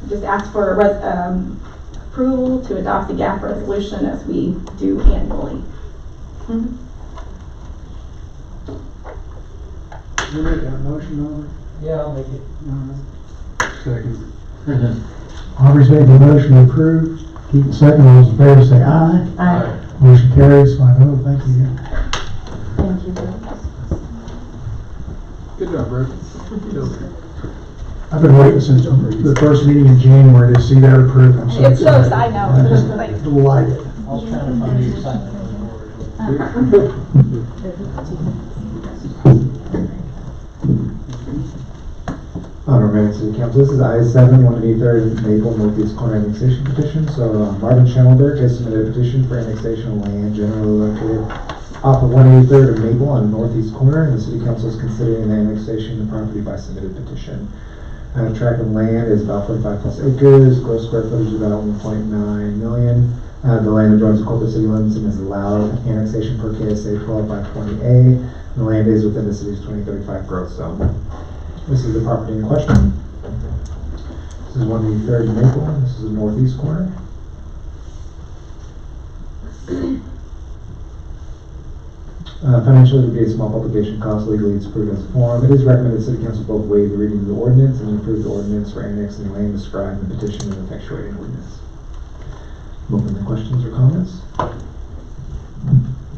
Just ask for approval to adopt the GAAP resolution as we do annually. You make that motion over? Yeah, I'll make it. Second. Aubrey's made the motion to approve. Keaton second. All those in favor say aye. Aye. Motion carries 5-0. Thank you. Thank you. Good job, Rick. I've been waiting since the first meeting in January to see that approved. I'm It's so exciting. I know. I'm just delighted. I was trying to find the excitement on the board. Honorable Mayor and City Council, this is I-7, 183rd Maple Northeast Corner Annexation Petition. So Marvin Schimmelberg has submitted a petition for annexation of land generally located off of 183rd of Maple on the northeast corner, and the City Council is considering the annexation of the property by submitted petition. Tract of land is about 45 plus acres, gross square footage is about 1.9 million. The land adjoins the corporate city limits and is allowed annexation per KSA 12520A. The land is within the city's 2035 growth zone. This is the property in question. This is 183rd Maple, and this is the northeast corner. Financially, it would be a small publication cost. Legally, it's approved as a form. It is recommended City Council both waive the reading of the ordinance and approve the ordinance for annexing land described in the petition and effectuating ordinance. Open the questions or comments.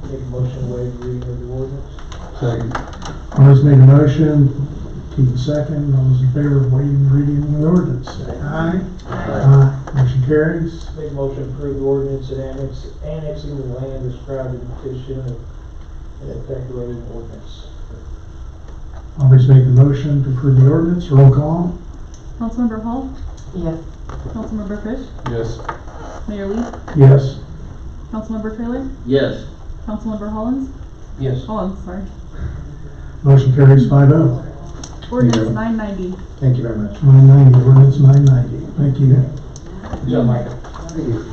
Make a motion to waive the reading of the ordinance. Second. Arnold's made a motion. Keaton second. All those in favor of waiving the reading of the ordinance say aye. Aye. Motion carries. Make a motion to approve the ordinance and annexing the land described in the petition and effectuating ordinance. Aubrey's made the motion to approve the ordinance. Roll call. Councilmember Hall? Yes. Councilmember Fish? Yes. Mayor Lee? Yes. Councilmember Trailer? Yes. Councilmember Hollins? Yes. Hollins, sorry. Motion carries 5-0. Ordinance 990. Thank you very much. 990. Ordinance 990. Thank you. Good job, Michael. Thank you.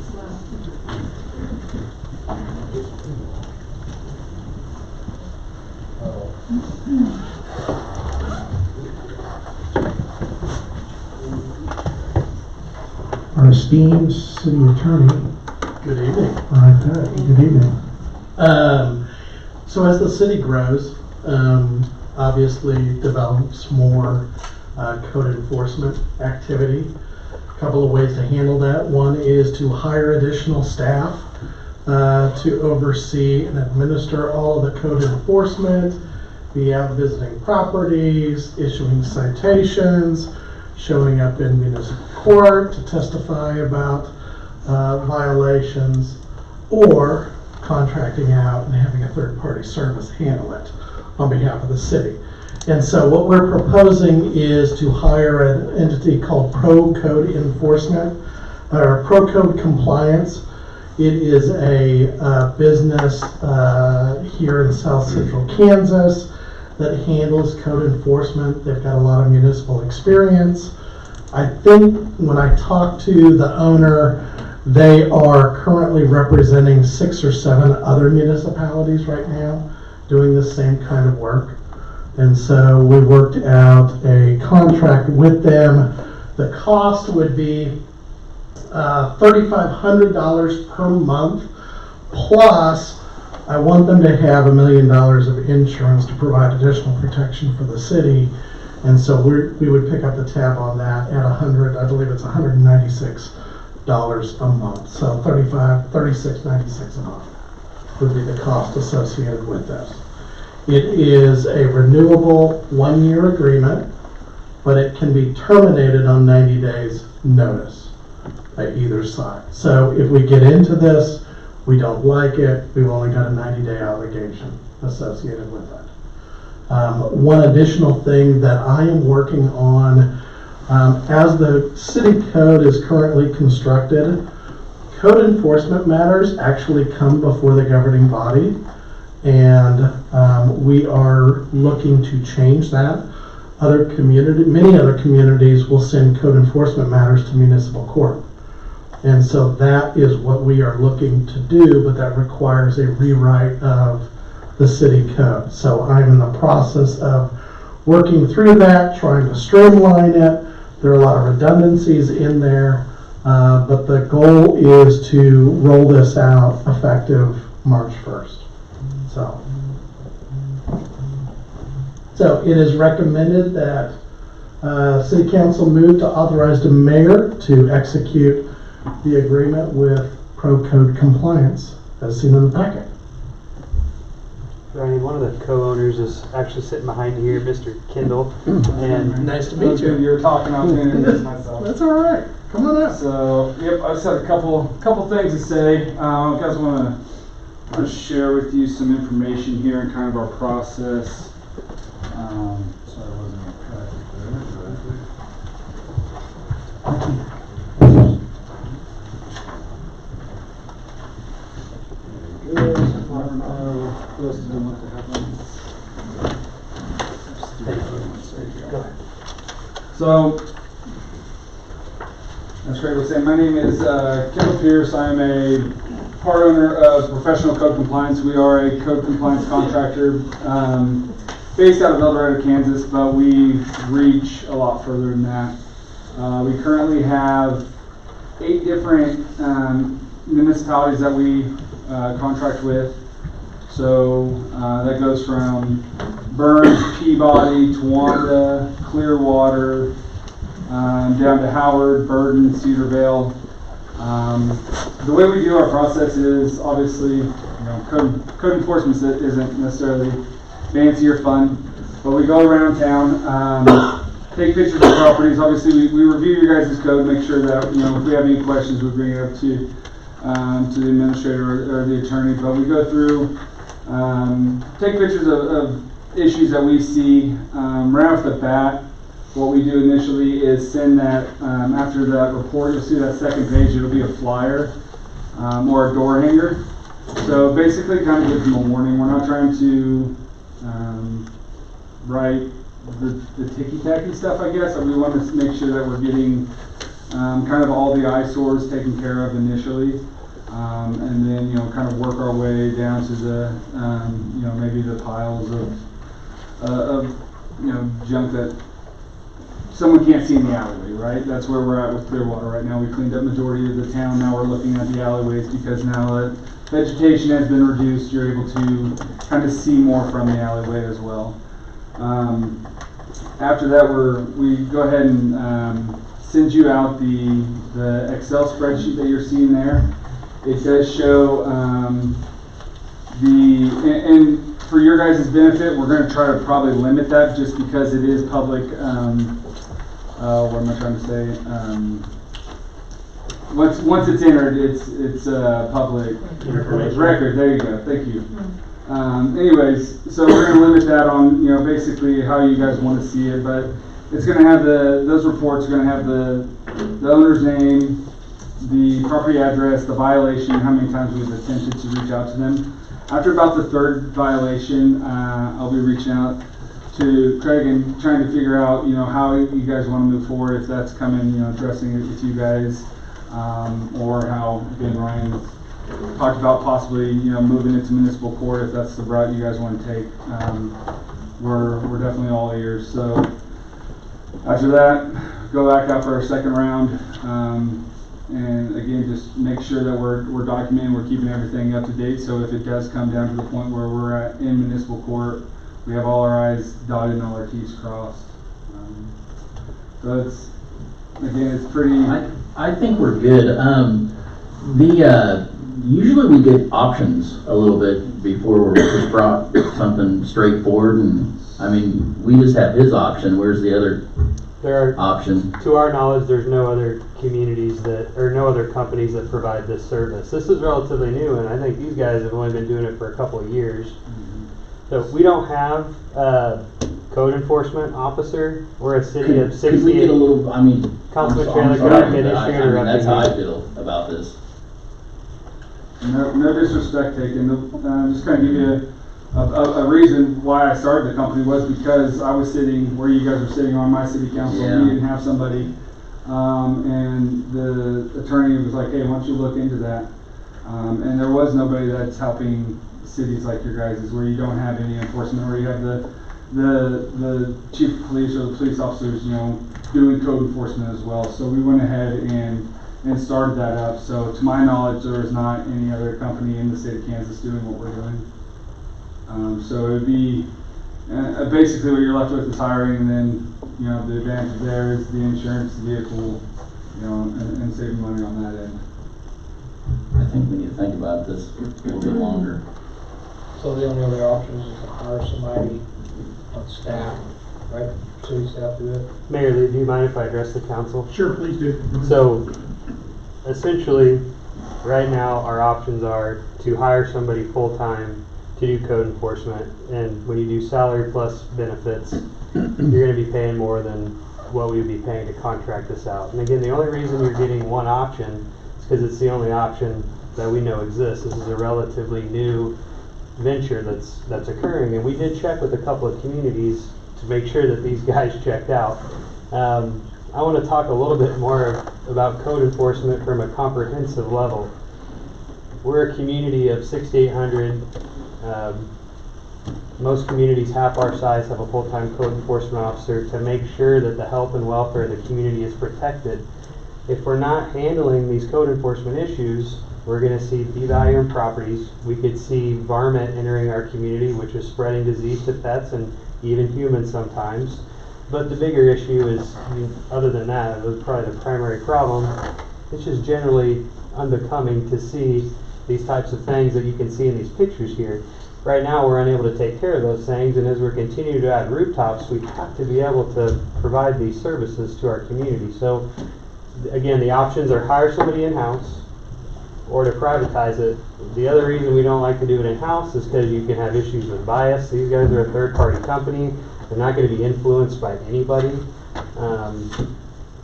Our esteemed city attorney. Good evening. Right there. Good evening. So as the city grows, obviously develops more code enforcement activity. A couple of ways to handle that. One is to hire additional staff to oversee and administer all of the code enforcement, be out visiting properties, issuing citations, showing up in municipal court to testify about violations, or contracting out and having a third-party service handle it on behalf of the city. And so what we're proposing is to hire an entity called Pro Code Enforcement, or Pro Code Compliance. It is a business here in South Central Kansas that handles code enforcement. They've got a lot of municipal experience. I think when I talked to the owner, they are currently representing 6 or 7 other municipalities right now doing the same kind of work. And so we worked out a contract with them. The cost would be $3,500 per month, plus I want them to have $1 million of insurance to provide additional protection for the city. And so we would pick up the tab on that at I believe it's $196 a month. So $36.96 a month would be the cost associated with this. It is a renewable 1-year agreement, but it can be terminated on 90 days notice by either side. So if we get into this, we don't like it, we've only got a 90-day obligation associated with it. One additional thing that I am working on, as the city code is currently constructed, code enforcement matters actually come before the governing body, And we are looking to change that. Many other communities will send code enforcement matters to municipal court. And so that is what we are looking to do, but that requires a rewrite of the city code. So I'm in the process of working through that, trying to streamline it. There are a lot of redundancies in there, but the goal is to roll this out effective March 1st. So it is recommended that City Council move to authorize the mayor to execute the agreement with Pro Code Compliance as seen in the packet. Ryan, one of the co-owners is actually sitting behind you here, Mr. Kendall. And nice to meet you. You're talking, I was going to introduce myself. That's all right. Come on up. So, yep, I just had a couple things to say. I guys want to share with you some information here and kind of our process. Sorry, I wasn't going to cut So, as Craig was saying, my name is Kendall Pierce. I am a part owner of Professional Code Compliance. We are a code compliance contractor based out of El Dorado, Kansas, but we reach a lot further than that. We currently have 8 different municipalities that we contract with. So that goes from Burns, Peabody, Towanda, Clearwater, down to Howard, Burden, Cedarvale. The way we do our process is obviously, code enforcement isn't necessarily fancy or fun, but we go around town, take pictures of properties. Obviously, we review your guys' code, make sure that if we have any questions, we bring it up to the administrator or the attorney. But we go through, take pictures of issues that we see right off the bat. What we do initially is send that, after that report, you'll see that second page, it'll be a flyer or a door hanger. So basically kind of gives them a warning. We're not trying to write the ticky-tacky stuff, I guess. We want to make sure that we're getting kind of all the eyesores taken care of initially. And then, kind of work our way down to the, maybe the piles of junk that someone can't see in the alleyway, right? That's where we're at with Clearwater right now. We cleaned up majority of the town. Now we're looking at the alleyways because now that vegetation has been reduced, you're able to kind of see more from the alleyway as well. After that, we go ahead and send you out the Excel spreadsheet that you're seeing there. It does show and for your guys' benefit, we're going to try to probably limit that just because it is public. What am I trying to say? Once it's entered, it's public record. There you go. Thank you. Anyways, so we're going to limit that on basically how you guys want to see it, but it's going to have those reports are going to have the owner's name, the property address, the violation, how many times we've attempted to reach out to them. After about the 3rd violation, I'll be reaching out to Craig and trying to figure out, how you guys want to move forward, if that's coming, addressing it with you guys, or how Ben Ryan talked about possibly, moving it to municipal court if that's the route you guys want to take. We're definitely all ears. So after that, go back out for our 2nd round. And again, just make sure that we're documenting, we're keeping everything up to date. So if it does come down to the point where we're at in municipal court, we have all our I's dotted and all our T's crossed. So it's pretty. I think we're good. Usually we get options a little bit before we're just brought something straightforward, and I mean, we just have his option. Where's the other option? To our knowledge, there's no other communities no other companies that provide this service. This is relatively new, and I think these guys have only been doing it for a couple of years. So we don't have a code enforcement officer. We're a city of 60. Could we get a little, Councilman I'm Trailer, sorry, could I finish interrupting that's how you? I feel about this. No disrespect taken. Just kind of give you a reason why I started the company was because I was sitting where you guys are sitting on my city council. Yeah. We didn't have somebody, and the attorney was like, hey, why don't you look into that? And there was nobody that's helping cities like your guys', where you don't have any enforcement, where you have the chief of police or the police officers, you know, doing code enforcement as well. So we went ahead and started that up. So to my knowledge, there is not any other company in the state of Kansas doing what we're doing. So it would be basically what you're left with is hiring, and then, you know, the advantage there is the insurance, the vehicle, you know, and saving money on that end. I think we need to think about this a little bit longer. So the only other option is to hire somebody on staff, right? City staff do it. Mayor, do you mind if I address the council? Sure, please do. So, essentially, right now, our options are to hire somebody full-time to do code enforcement, and when you do salary plus benefits, you're going to be paying more than what we would be paying to contract this out. And again, the only reason you're getting one option is because it's the only option that we know exists. This is a relatively new venture that's occurring, and we did check with a couple of communities to make sure that these guys checked out. I want to talk a little bit more about code enforcement from a comprehensive level. We're a community of 6,800. Most communities half our size have a full-time code enforcement officer to make sure that the health and welfare of the community is protected. If we're not handling these code enforcement issues, we're going to see devalue in properties. We could see varmint entering our community, which is spreading disease to pets and even humans sometimes. But the bigger issue is, other than that, it was probably the primary problem. It's just generally unbecoming to see these types of things that you can see in these pictures here. Right now, we're unable to take care of those things, and as we're continuing to add rooftops, we have to be able to provide these services to our community. So, again, the options are hire somebody in-house or to privatize it. The other reason we don't like to do it in-house is because you can have issues with bias. These guys are a third-party company. They're not going to be influenced by anybody.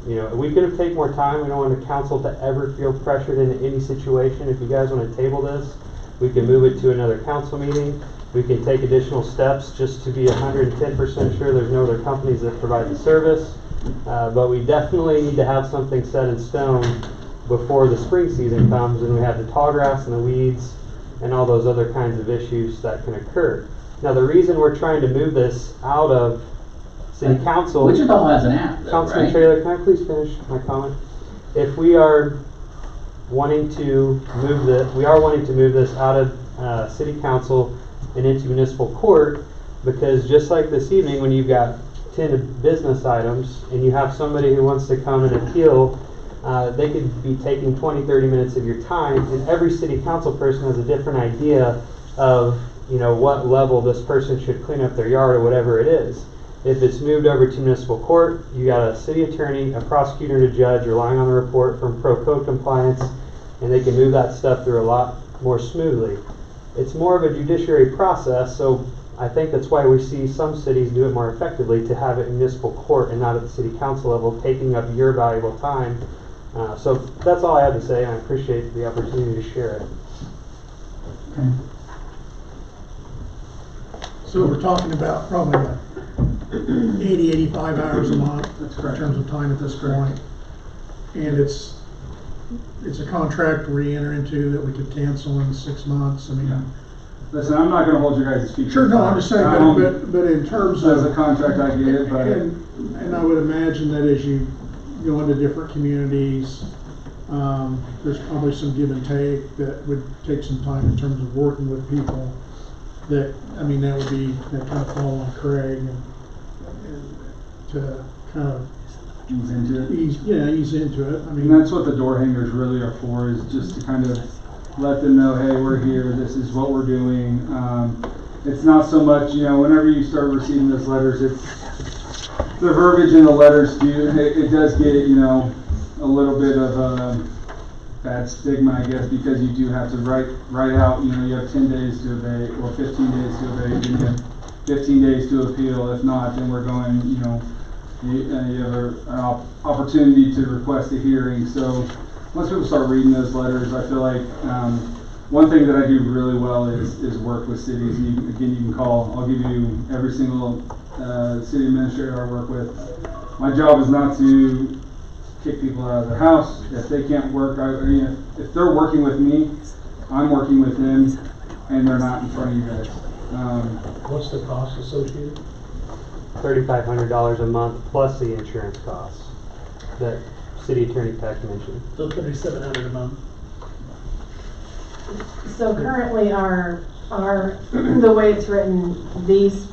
You know, we could have taken more time. We don't want the council to ever feel pressured into any situation. If you guys want to table this, we can move it to another council meeting. We can take additional steps just to be 110% sure there's no other companies that provide the service. But we definitely need to have something set in stone before the spring season comes and we have the tall grass and the weeds and all those other kinds of issues that can occur. Now, the reason we're trying to move this out of City Council... Wichita has an app, though, Councilman right? Trailer, can I please finish my comment? If we are wanting to move this out of City Council and into municipal court, because just like this evening when you've got 10 business items and you have somebody who wants to come and appeal, they could be taking 20, 30 minutes of your time, and every city council person has a different idea of, you know, what level this person should clean up their yard or whatever it is. If it's moved over to municipal court, you got a city attorney, a prosecutor, and a judge relying on the report from pro code compliance, and they can move that stuff through a lot more smoothly. It's more of a judiciary process, so I think that's why we see some cities do it more effectively, to have it in municipal court and not at the city council level, taking up your valuable time. So that's all I have to say, and I appreciate the opportunity to share it. Okay. So we're talking about probably what, 80, 85 hours a month in terms of time at this point. And it's a contract we enter into that we could cancel in 6 months. I mean, Listen, I'm not going to hold your guys' feet. sure, no, I'm just saying, but in terms of as a contract, I get it, but and I would imagine that as you go into different communities, there's probably some give and take that would take some time in terms of working with people. That, I mean, that kind of fall on Craig and to kind of ease into it. Ease into it. I mean, and that's what the door hangers really are for, is just to kind of let them know, hey, we're here, this is what we're doing. It's not so much, you know, whenever you start receiving those letters, it's the verbiage in the letters it does get, you know, a little bit of bad stigma, I guess, because you do have to write out, you know, you have 10 days to obey, or 15 days to obey, then you have 15 days to appeal. If not, then we're going, you know, you have an opportunity to request a hearing. So once people start reading those letters, I feel like one thing that I do really well is work with cities. You can call. I'll give you every single city administrator I work with. My job is not to kick people out of their house. If they can't work, if they're working with me, I'm working with them, and they're not in front of you guys. What's the cost associated? $3,500 a month plus the insurance costs that City Attorney Peck mentioned. So $3,700 a month. So currently the way it's written, these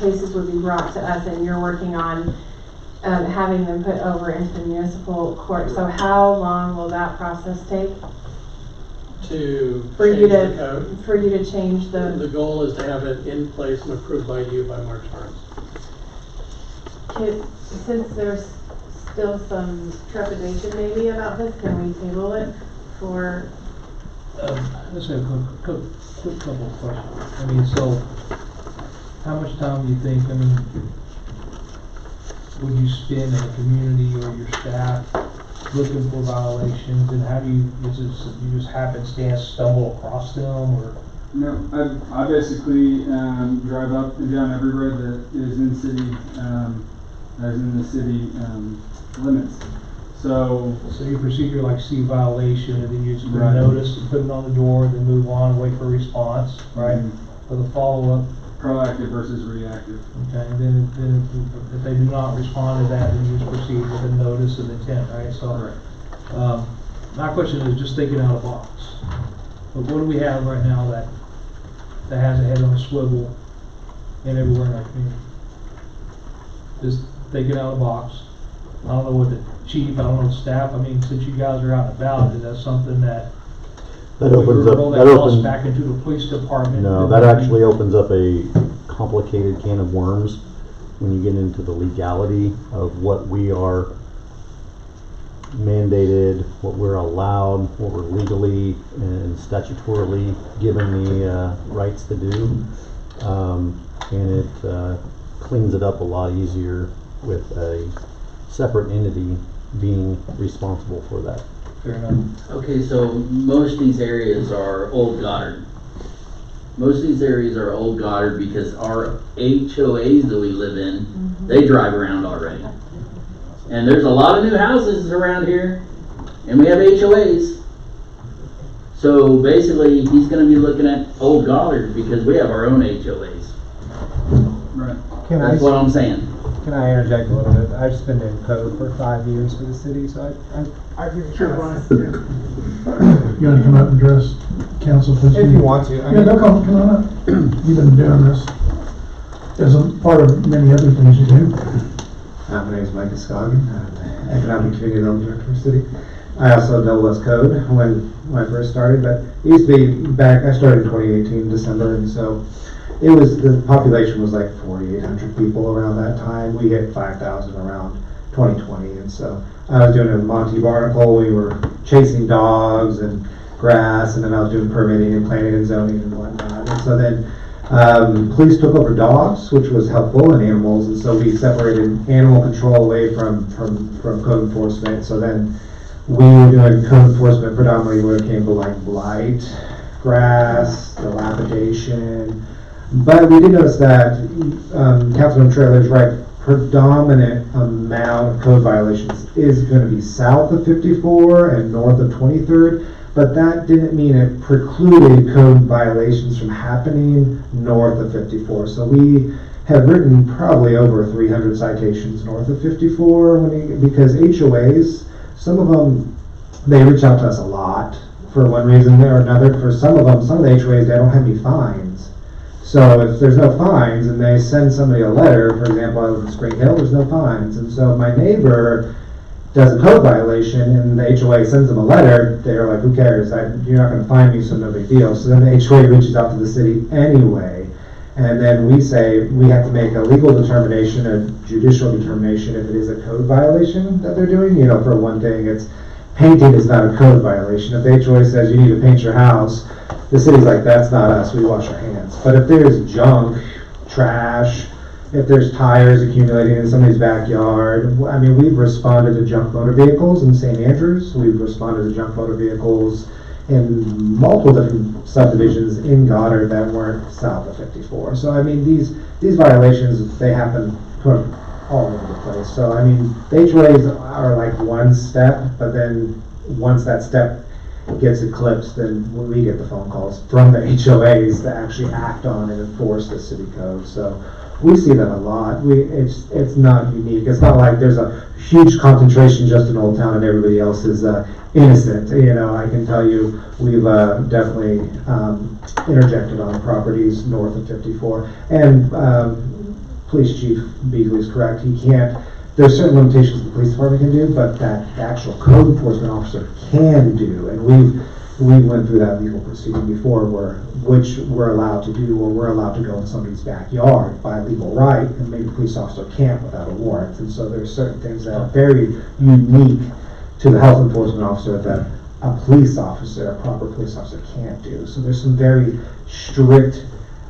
cases would be brought to us and you're working on having them put over into the municipal court. So how long will that process take? For you to change the... The goal is to have it in place and approved by you by March 1st. Since there's still some trepidation maybe about this, can we table it for... Let's have a quick couple of questions. I mean, so how much time do you think, would you spend in the community or your staff looking for violations, and how do you just happenstance stumble across them, or? No, I basically drive up and down every road that is in the city limits. So your procedure, like see violation, and then you just put a notice and put it on the door, and then move on and wait for a response, right? For the follow-up. Proactive versus reactive. Okay, and then if they do not respond to that, then you just proceed with a notice of intent, right? So, my question is just thinking out of the box. But what do we have right now that has a head on a swivel and everywhere in our community? Just thinking out of the box. I don't know what the chief, I don't know the staff. Since you guys are out and about, is that something that opens up, back into the police department? No, that actually opens up a complicated can of worms when you get into the legality of what we are mandated, what we're allowed, what we're legally and statutorily given the rights to do, and it cleans it up a lot easier with a separate entity being responsible for that. Fair enough. Okay, so most of these areas are Old Goddard. Most of these areas are Old Goddard because our HOAs that we live in, they drive around already. And there's a lot of new houses around here, and we have HOAs. So basically, he's going to be looking at Old Goddard because we have our own HOAs. Right. That's what I'm saying. Can I interject a little bit? I've just been doing code for 5 years for the city, so I Sure, Brian. You want to come up and address council, please? If you want to. Yeah, no, come on up. You've been doing this as a part of many other things you do. My name is Micah Scoggin. I'm the Economic Community Development Director for the city. I also double as code when I first started, but it used to be back, I started in 2018, December, and so the population was like 4,800 people around that time. We hit 5,000 around 2020, and so I was doing a Monty Barnacle. We were chasing dogs and grass, and then I was doing permitting and planning and zoning and whatnot. And so then police took over dogs, which was helpful, and animals, and so we separated animal control away from code enforcement. So then we were doing code enforcement predominantly when it came to like blight, grass, dilapidation. But we did notice that Councilman Traylor's right, predominant amount of code violations is going to be south of 54 and north of 23rd, but that didn't mean it precluded code violations from happening north of 54. So we have written probably over 300 citations north of 54 because HOAs, some of them, they reach out to us a lot for one reason or another. For some of them, some of the HOAs, they don't have any fines. So if there's no fines and they send somebody a letter, for example, I live in Spring Hill, there's no fines. And so my neighbor does a code violation and the HOA sends them a letter, they're like, who cares? You're not going to fine me, so no big deal. So then the HOA reaches out to the city anyway. And then we say we have to make a legal determination, a judicial determination if it is a code violation that they're doing. For one thing, painting is not a code violation. If the HOA says you need to paint your house, the city's like, that's not us, we wash our hands. But if there's junk, trash, if there's tires accumulating in somebody's backyard, we've responded to junk motor vehicles in St. Andrews, we've responded to junk motor vehicles in multiple different subdivisions in Goddard that weren't south of 54. So I mean, these violations, they happen from all over the place. So I mean, the HOAs are like one step, but then once that step gets eclipsed, then we get the phone calls from the HOAs to actually act on and enforce the city code. So we see that a lot. It's not unique. It's not like there's a huge concentration just in Old Town and everybody else is innocent. You know, I can tell you we've definitely interjected on properties north of 54. And Police Chief Beasley is correct. He can't. There's certain limitations the police department can do, but that the actual code enforcement officer can do. And we went through that legal proceeding before, which we're allowed to do, or we're allowed to go in somebody's backyard by legal right, and maybe the police officer can't without a warrant. And so there's certain things that are very unique to the health enforcement officer that a police officer, a proper police officer, can't do. So there's some very strict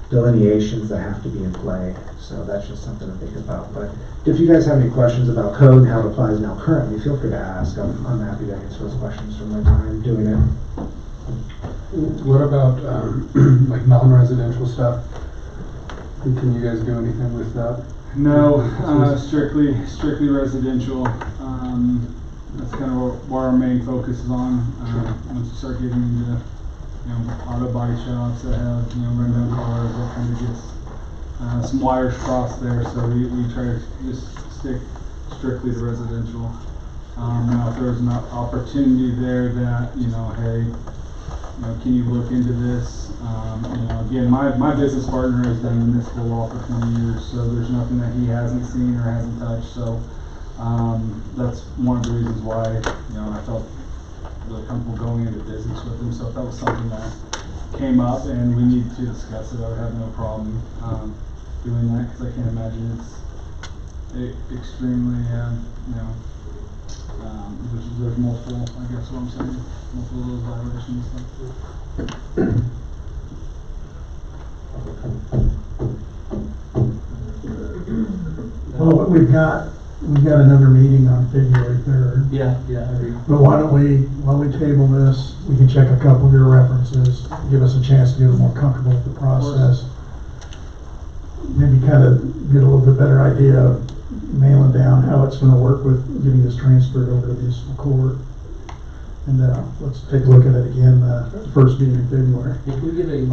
delineations that have to be in play. So that's just something to think about. But if you guys have any questions about code and how it applies now currently, feel free to ask. I'm happy to answer those questions from my time doing it. What about like non-residential stuff? And can you guys do anything with that? No, strictly residential. That's kind of what our main focus is on. Once you start getting into, auto body shops that have, rundown cars, that kind of gets some wires crossed there. So we try to just stick strictly to residential. Now, if there's an opportunity there that, hey, can you look into this? Again, my business partner has done municipal law for 20 years, so there's nothing that he hasn't seen or hasn't touched. So that's one of the reasons why I felt really comfortable going into business with him. So if that was something that came up and we needed to discuss it, I would have no problem doing that, because I can't imagine it's extremely there's multiple, I guess what I'm saying, multiple of those violations. Well, we've got another meeting on February 3rd. Yeah, I agree. But why don't we table this? We can check a couple of your references, give us a chance to get a little more comfortable with the process. Maybe kind of get a little bit better idea of nailing down how it's going to work with getting this transferred over to municipal court. And let's take a look at it again, the first meeting in February. If we get a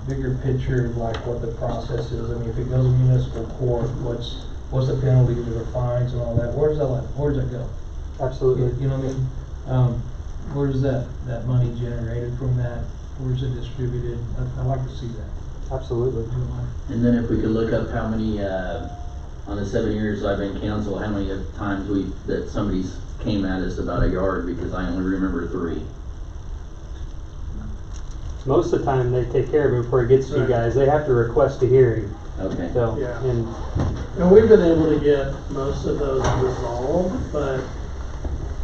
bigger picture of like what the process is, I mean, if it goes to municipal court, what's the penalty to the fines and all that? Where does that go? Absolutely. You know what I mean? Where is that money generated from that? Where's it distributed? I'd like to see that. Absolutely. And then if we could look up how many, on the 7 years I've been council, how many times that somebody's came at us about a yard, because I only remember 3. Most of the time they take care of it before it gets to you guys. They have to request a hearing. Okay. So, Yeah. and we've been able to get most of those resolved, but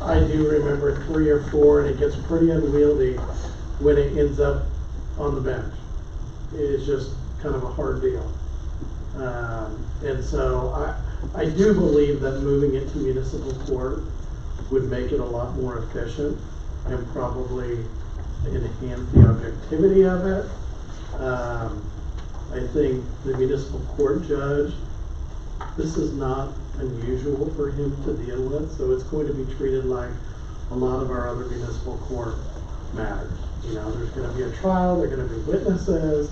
I do remember 3 or 4, and it gets pretty unwieldy when it ends up on the bench. It's just kind of a hard deal. And so I do believe that moving it to municipal court would make it a lot more efficient and probably enhance the objectivity of it. I think the municipal court judge, this is not unusual for him to deal with, so it's going to be treated like a lot of our other municipal court matters. There's going to be a trial, there are going to be witnesses,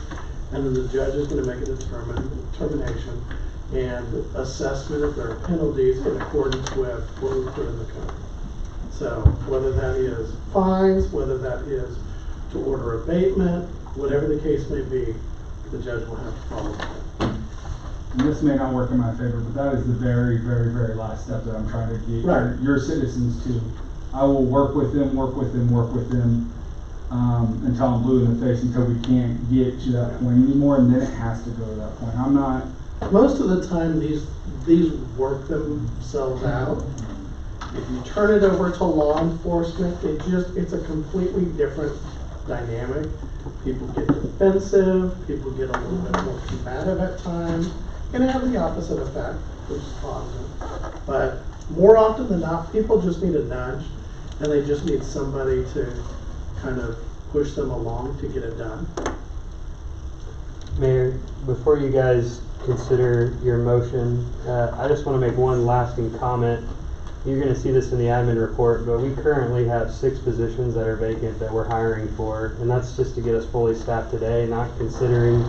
and then the judge is going to make a determination and assessment if there are penalties in accordance with what we put in the code. So whether that is fines, whether that is to order abatement, whatever the case may be, the judge will have to follow that. And this may not work in my favor, but that is the very, very, very last step that I'm trying to get your citizens to. I will work with them until I'm blue in the face, until we can't get to that point anymore, and then it has to go to that point. I'm not. Most of the time, these work themselves out. If you turn it over to law enforcement, it's a completely different dynamic. People get defensive, people get a little bit more combative at times, and it has the opposite effect, which is positive. But more often than not, people just need a nudge, and they just need somebody to kind of push them along to get it done. Mayor, before you guys consider your motion, I just want to make one lasting comment. You're going to see this in the admin report, but we currently have 6 positions that are vacant that we're hiring for, and that's just to get us fully staffed today, not considering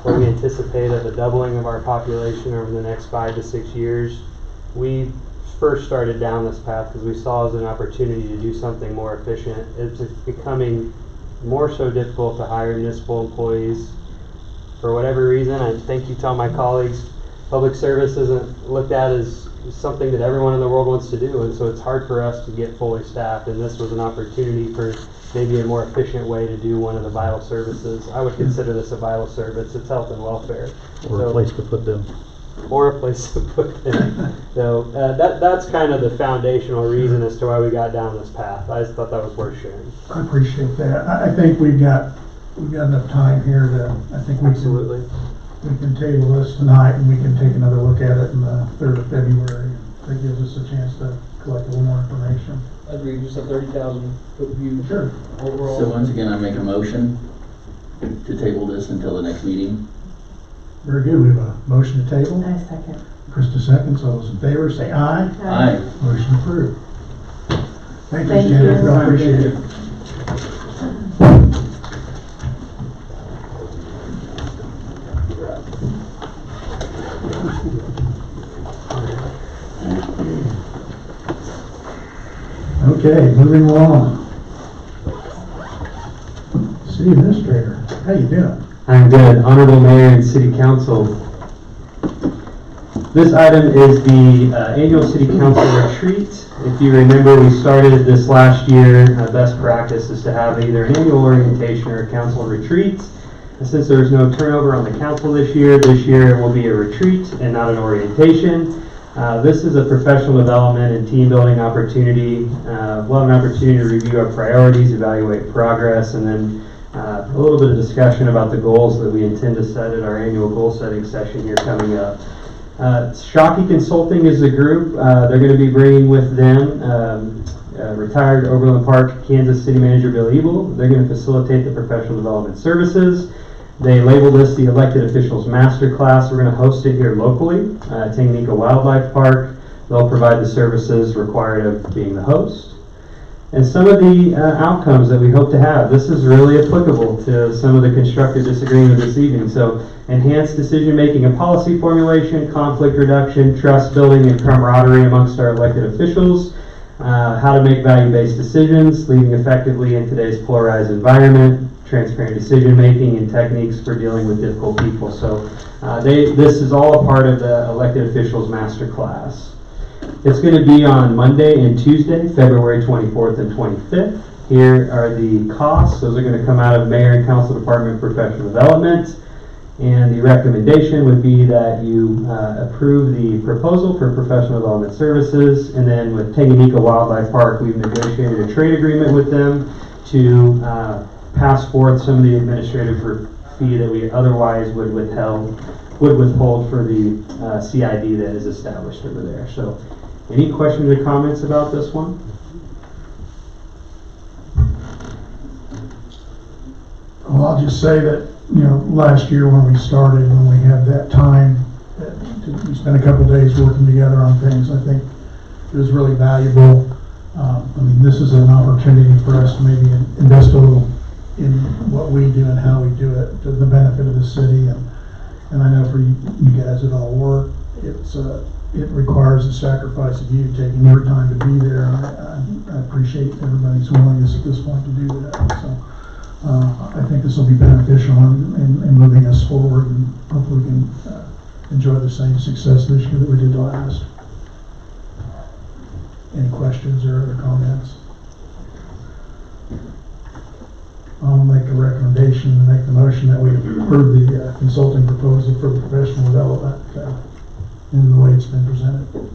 what we anticipate of a doubling of our population over the next 5 to 6 years. We first started down this path because we saw it as an opportunity to do something more efficient. It's becoming more so difficult to hire municipal employees. For whatever reason, I think you tell my colleagues, public service isn't looked at as something that everyone in the world wants to do, and so it's hard for us to get fully staffed, and this was an opportunity for maybe a more efficient way to do one of the vital services. I would consider this a vital service. It's health and welfare. Or a place to put them. Or a place to put them. So that's kind of the foundational reason as to why we got down this path. I just thought that was worth sharing. I appreciate that. I think we've got enough time here to, I think we can table this tonight and we can take another look at it in the 3rd of February. That gives us a chance to collect a little more information. I'd read just a 30,000 foot view. Sure. Overall. So once again, I make a motion to table this until the next meeting. Very good. We have a motion to table. I second. Krista seconds. All those in favor say aye. Aye. Motion approved. Thank you, Thank Janet. you. I appreciate it. Okay, moving along. City Administrator, how you doing? I'm good. Honorable Mayor and City Council. This item is the annual City Council retreat. If you remember, we started this last year. Best practice is to have either an annual orientation or a council retreat. And since there's no turnover on the council this year it will be a retreat and not an orientation. This is a professional development and team building opportunity. We'll have an opportunity to review our priorities, evaluate progress, and then a little bit of discussion about the goals that we intend to set at our annual goal setting session here coming up. Shockey Consulting is the group. They're going to be bringing with them retired Overland Park, Kansas City Manager Bill Ebel. They're going to facilitate the professional development services. They labeled this the Elected Officials Masterclass. We're going to host it here locally at Tanganyika Wildlife Park. They'll provide the services required of being the host. And some of the outcomes that we hope to have. This is really applicable to some of the constructive disagreement this evening. So enhanced decision making and policy formulation, conflict reduction, trust building and camaraderie amongst our elected officials, how to make value-based decisions, leading effectively in today's polarized environment, transparent decision making and techniques for dealing with difficult people. So this is all a part of the Elected Officials Masterclass. It's going to be on Monday and Tuesday, February 24th and 25th. Here are the costs. Those are going to come out of Mayor and Council Department of Professional Development. And the recommendation would be that you approve the proposal for professional development services. And then with Tanganyika Wildlife Park, we've negotiated a trade agreement with them to pass forth some of the administrative fee that we otherwise would withhold for the CID that is established over there. So any questions or comments about this one? Well, I'll just say that, last year when we started, when we had that time, we spent a couple days working together on things. I think it was really valuable. This is an opportunity for us to maybe invest a little in what we do and how we do it to the benefit of the city. And I know for you guys it all work. It requires a sacrifice of you taking your time to be there. I appreciate everybody's willingness at this point to do that. So I think this will be beneficial in moving us forward, and hopefully we can enjoy the same success this year that we did last. Any questions or other comments? I'll make a recommendation, make the motion that we approve the consulting proposal for professional development in the way it's been presented.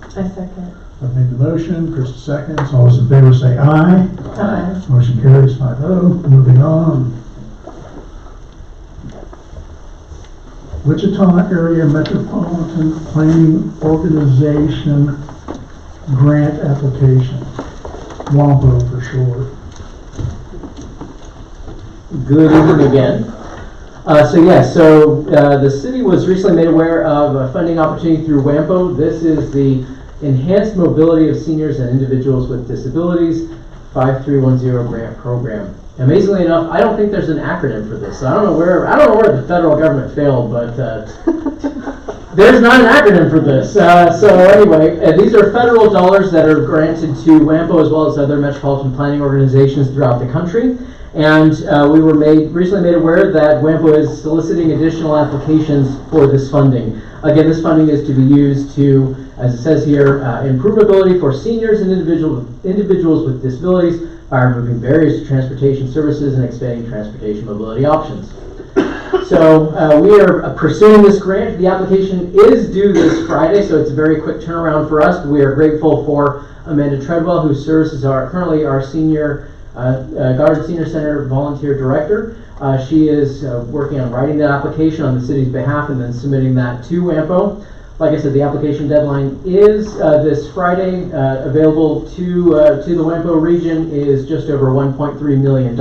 I second. I've made the motion, Krista seconds. All those in favor say aye. Aye. Motion carries 5-0. Moving on. Wichita Area Metropolitan Planning Organization grant application, WAMPO for short. Good evening again. The city was recently made aware of a funding opportunity through WAMPO. This is the Enhanced Mobility of Seniors and Individuals with Disabilities 5310 grant program. Amazingly enough, I don't think there's an acronym for this. So I don't know where the federal government failed, but there's not an acronym for this. These are federal dollars that are granted to WAMPO as well as other metropolitan planning organizations throughout the country. And we were recently made aware that WAMPO is soliciting additional applications for this funding. Again, this funding is to be used to, as it says here, improve mobility for seniors and individuals with disabilities by removing barriers to transportation services and expanding transportation mobility options. So we are pursuing this grant. The application is due this Friday, so it's a very quick turnaround for us. We are grateful for Amanda Treadwell, who serves as currently our senior Goddard Senior Center volunteer director. She is working on writing that application on the city's behalf and then submitting that to WAMPO. Like I said, the application deadline is this Friday. Available to the WAMPO region is just over $1.3 million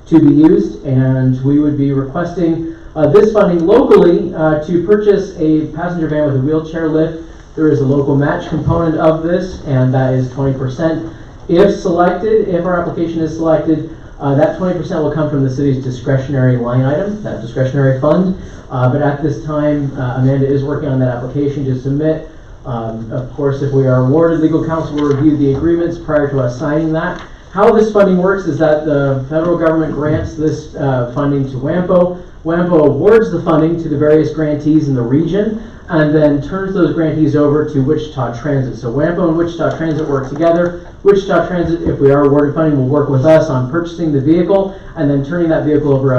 to be used, and we would be requesting this funding locally to purchase a passenger van with a wheelchair lift. There is a local match component of this, and that is 20%. If our application is selected, that 20% will come from the city's discretionary line item, that discretionary fund. But at this time, Amanda is working on that application to submit. Of course, if we are awarded, legal counsel will review the agreements prior to us signing that. How this funding works is that the federal government grants this funding to WAMPO. WAMPO awards the funding to the various grantees in the region and then turns those grantees over to Wichita Transit. So WAMPO and Wichita Transit work together. Wichita Transit, if we are awarded funding, will work with us on purchasing the vehicle and then turning that vehicle over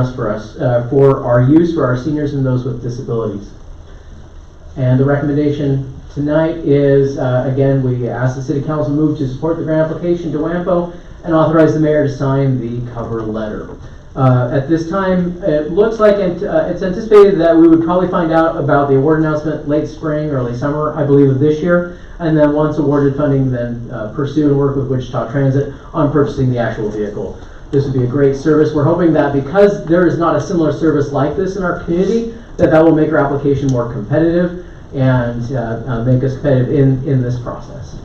for our use for our seniors and those with disabilities. And the recommendation tonight is, again, we ask the City Council move to support the grant application to WAMPO and authorize the mayor to sign the cover letter. At this time, it looks like it's anticipated that we would probably find out about the award announcement late spring, early summer, I believe, of this year. And then once awarded funding, then pursue and work with Wichita Transit on purchasing the actual vehicle. This would be a great service. We're hoping that because there is not a similar service like this in our community, that will make our application more competitive and make us competitive in this process.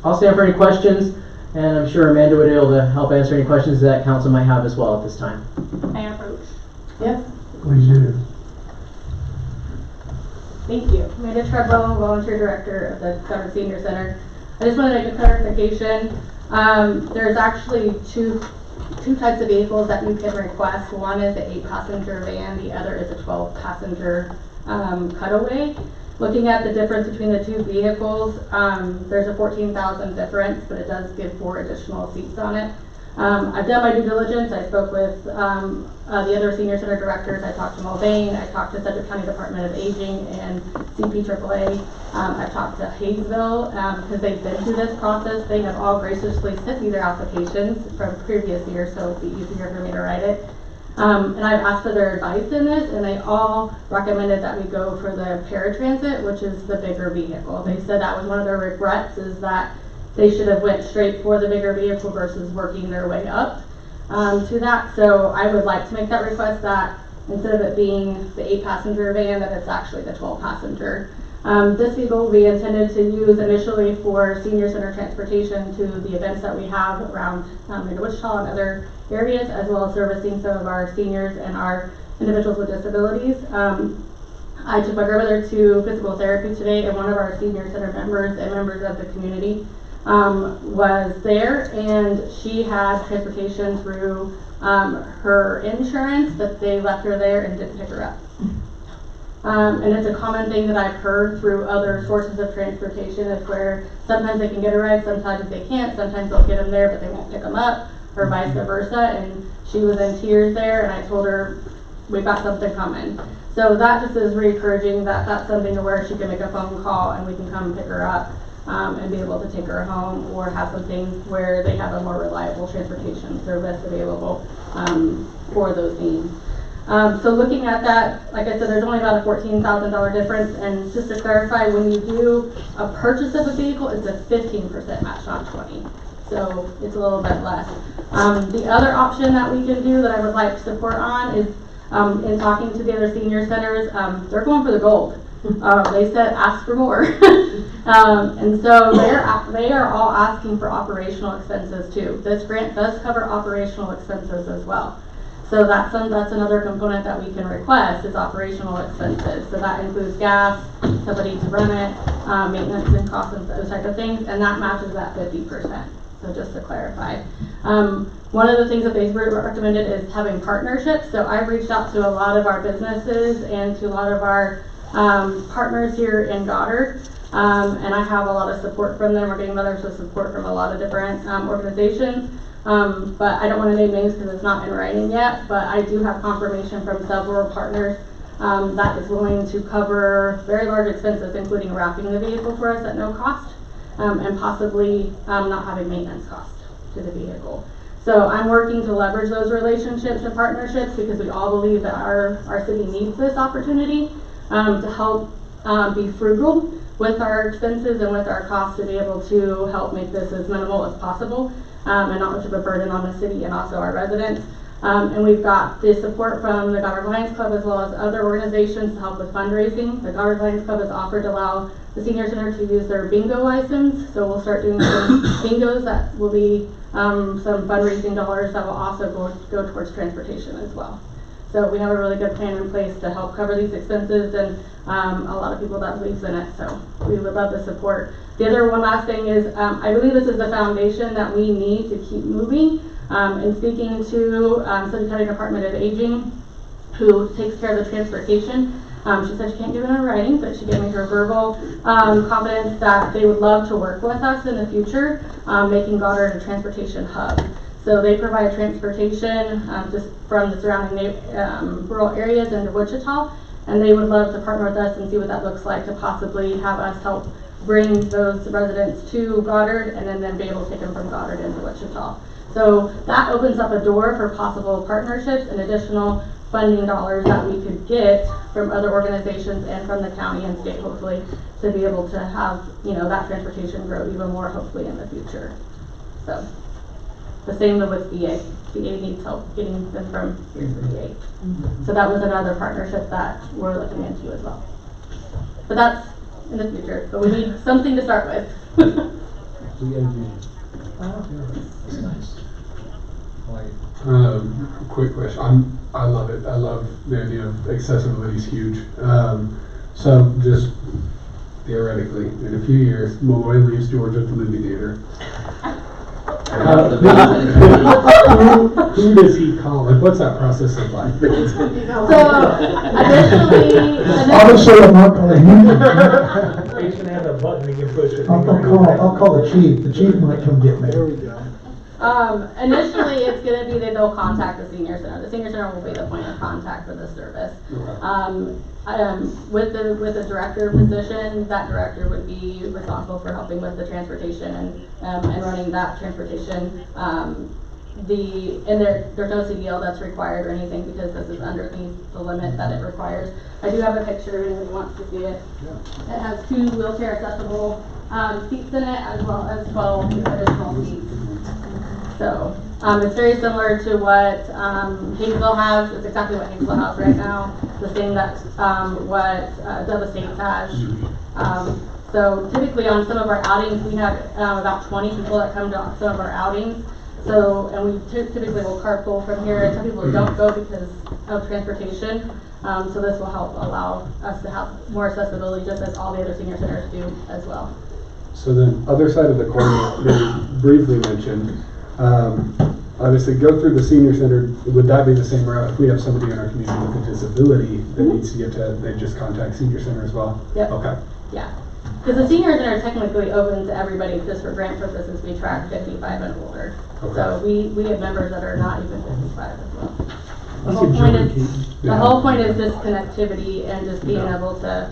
I'll stand for any questions. And I'm sure Amanda would be able to help answer any questions that council might have as well at this time. May I approach? Yes. Please do. Thank you. Amanda Treadwell, Volunteer Director of the Goddard Senior Center. I just want to make a clarification. There's actually two types of vehicles that you can request. One is the 8-passenger van, the other is a 12-passenger cutaway. Looking at the difference between the two vehicles, there's a $14,000 difference, but it does give 4 additional seats on it. I've done my due diligence. I spoke with the other senior center directors. I talked to Mulvane. I talked to Sedgwick County Department of Aging and CPAAA. I've talked to Hayesville because they've been through this process. They have all graciously sent me their applications from previous years, so it'll be easier for me to write it. And I've asked for their advice in this, and they all recommended that we go for the paratransit, which is the bigger vehicle. They said that was one of their regrets, is that they should have went straight for the bigger vehicle versus working their way up to that. So I would like to make that request, that instead of it being the 8-passenger van, that it's actually the 12-passenger. This vehicle will be intended to use initially for senior center transportation to the events that we have around in Wichita and other areas, as well as servicing some of our seniors and our individuals with disabilities. I took my grandmother to physical therapy today, and one of our senior center members and members of the community was there, and she had transportation through her insurance, but they left her there and didn't pick her up. And it's a common thing that I've heard through other sources of transportation, is where sometimes they can get a ride, sometimes they can't, sometimes they'll get them there but they won't pick them up, or vice versa. And she was in tears there, and I told her, we've got something coming. So that just is re-encouraging that that's something to where she can make a phone call and we can come pick her up and be able to take her home, or have something where they have a more reliable transportation service available for those needs. So looking at that, like I said, there's only about a $14,000 difference, and just to clarify, when you do a purchase of a vehicle, it's a 15% match, not 20. So it's a little bit less. The other option that we can do that I would like support on is in talking to the other senior centers, they're going for the gold. They said ask for more. And so they are all asking for operational expenses too. This grant does cover operational expenses as well. So that's another component that we can request is operational expenses. So that includes gas, somebody to run it, maintenance and costs and those type of things, and that matches that 50%. So just to clarify. One of the things that they've recommended is having partnerships. So I've reached out to a lot of our businesses and to a lot of our partners here in Goddard, and I have a lot of support from them. We're getting letters of support from a lot of different organizations, but I don't want to name names because it's not in writing yet, but I do have confirmation from several partners that is willing to cover very large expenses, including wrapping the vehicle for us at no cost, and possibly not having maintenance cost to the vehicle. So I'm working to leverage those relationships and partnerships because we all believe that our city needs this opportunity to help be frugal with our expenses and with our costs to be able to help make this as minimal as possible and not much of a burden on the city and also our residents. And we've got the support from the Goddard Lions Club as well as other organizations to help with fundraising. The Goddard Lions Club has offered to allow the senior center to use their bingo license, so we'll start doing some bingos that will be some fundraising dollars that will also go towards transportation as well. So we have a really good plan in place to help cover these expenses, and a lot of people that believes in it, so we would love the support. The other one last thing is I believe this is the foundation that we need to keep moving. And speaking to Southern County Department of Aging, who takes care of the transportation, she said she can't do it in writing, but she gave me her verbal confidence that they would love to work with us in the future, making Goddard a transportation hub. So they provide transportation just from the surrounding rural areas into Wichita, and they would love to partner with us and see what that looks like to possibly have us help bring those residents to Goddard and then be able to take them from Goddard into Wichita. So that opens up a door for possible partnerships and additional funding dollars that we could get from other organizations and from the county and state, hopefully, to be able to have, you know, that transportation grow even more, hopefully, in the future. So the same with VA. VA needs help getting them from here to VA. So that was another partnership that we're looking into as well. But that's in the future. But we need something to start with. That's nice. Quick question. I love it. I love the idea of accessibility is huge. So just theoretically, in a few years, Malloy leaves Georgia to the movie theater. Who does he call? Like, what's that process look like? So initially, Obviously, I'm not calling him. He's gonna have a button he can push it. I'll call the chief. The chief might come get me. There we go. Initially, it's going to be that they'll contact the senior center. The senior center will be the point of contact for the service. With the director position, that director would be responsible for helping with the transportation and running that transportation. There's no CDL that's required or anything because this is underneath the limit that it requires. I do have a picture if anybody wants to see it. It has 2 wheelchair accessible seats in it as well as 12 additional seats. So it's very similar to what Hayesville has. It's exactly what Hayesville has right now. The same that what Dove Estates has. So typically on some of our outings, we have about 20 people that come to some of our outings. So, and we typically will carpool from here, and some people don't go because of transportation. So this will help allow us to have more accessibility, just as all the other senior centers do as well. So then, other side of the coin, they briefly mentioned, obviously go through the senior center. Would that be the same route if we have somebody in our community with a disability that needs to get to, they just contact senior center as well? Yep. Okay. Yeah. Because the senior center is technically open to everybody, because for grant purposes we track 55 and older. Okay. So we have members that are not even 55 as well. The whole point is this connectivity and just being able to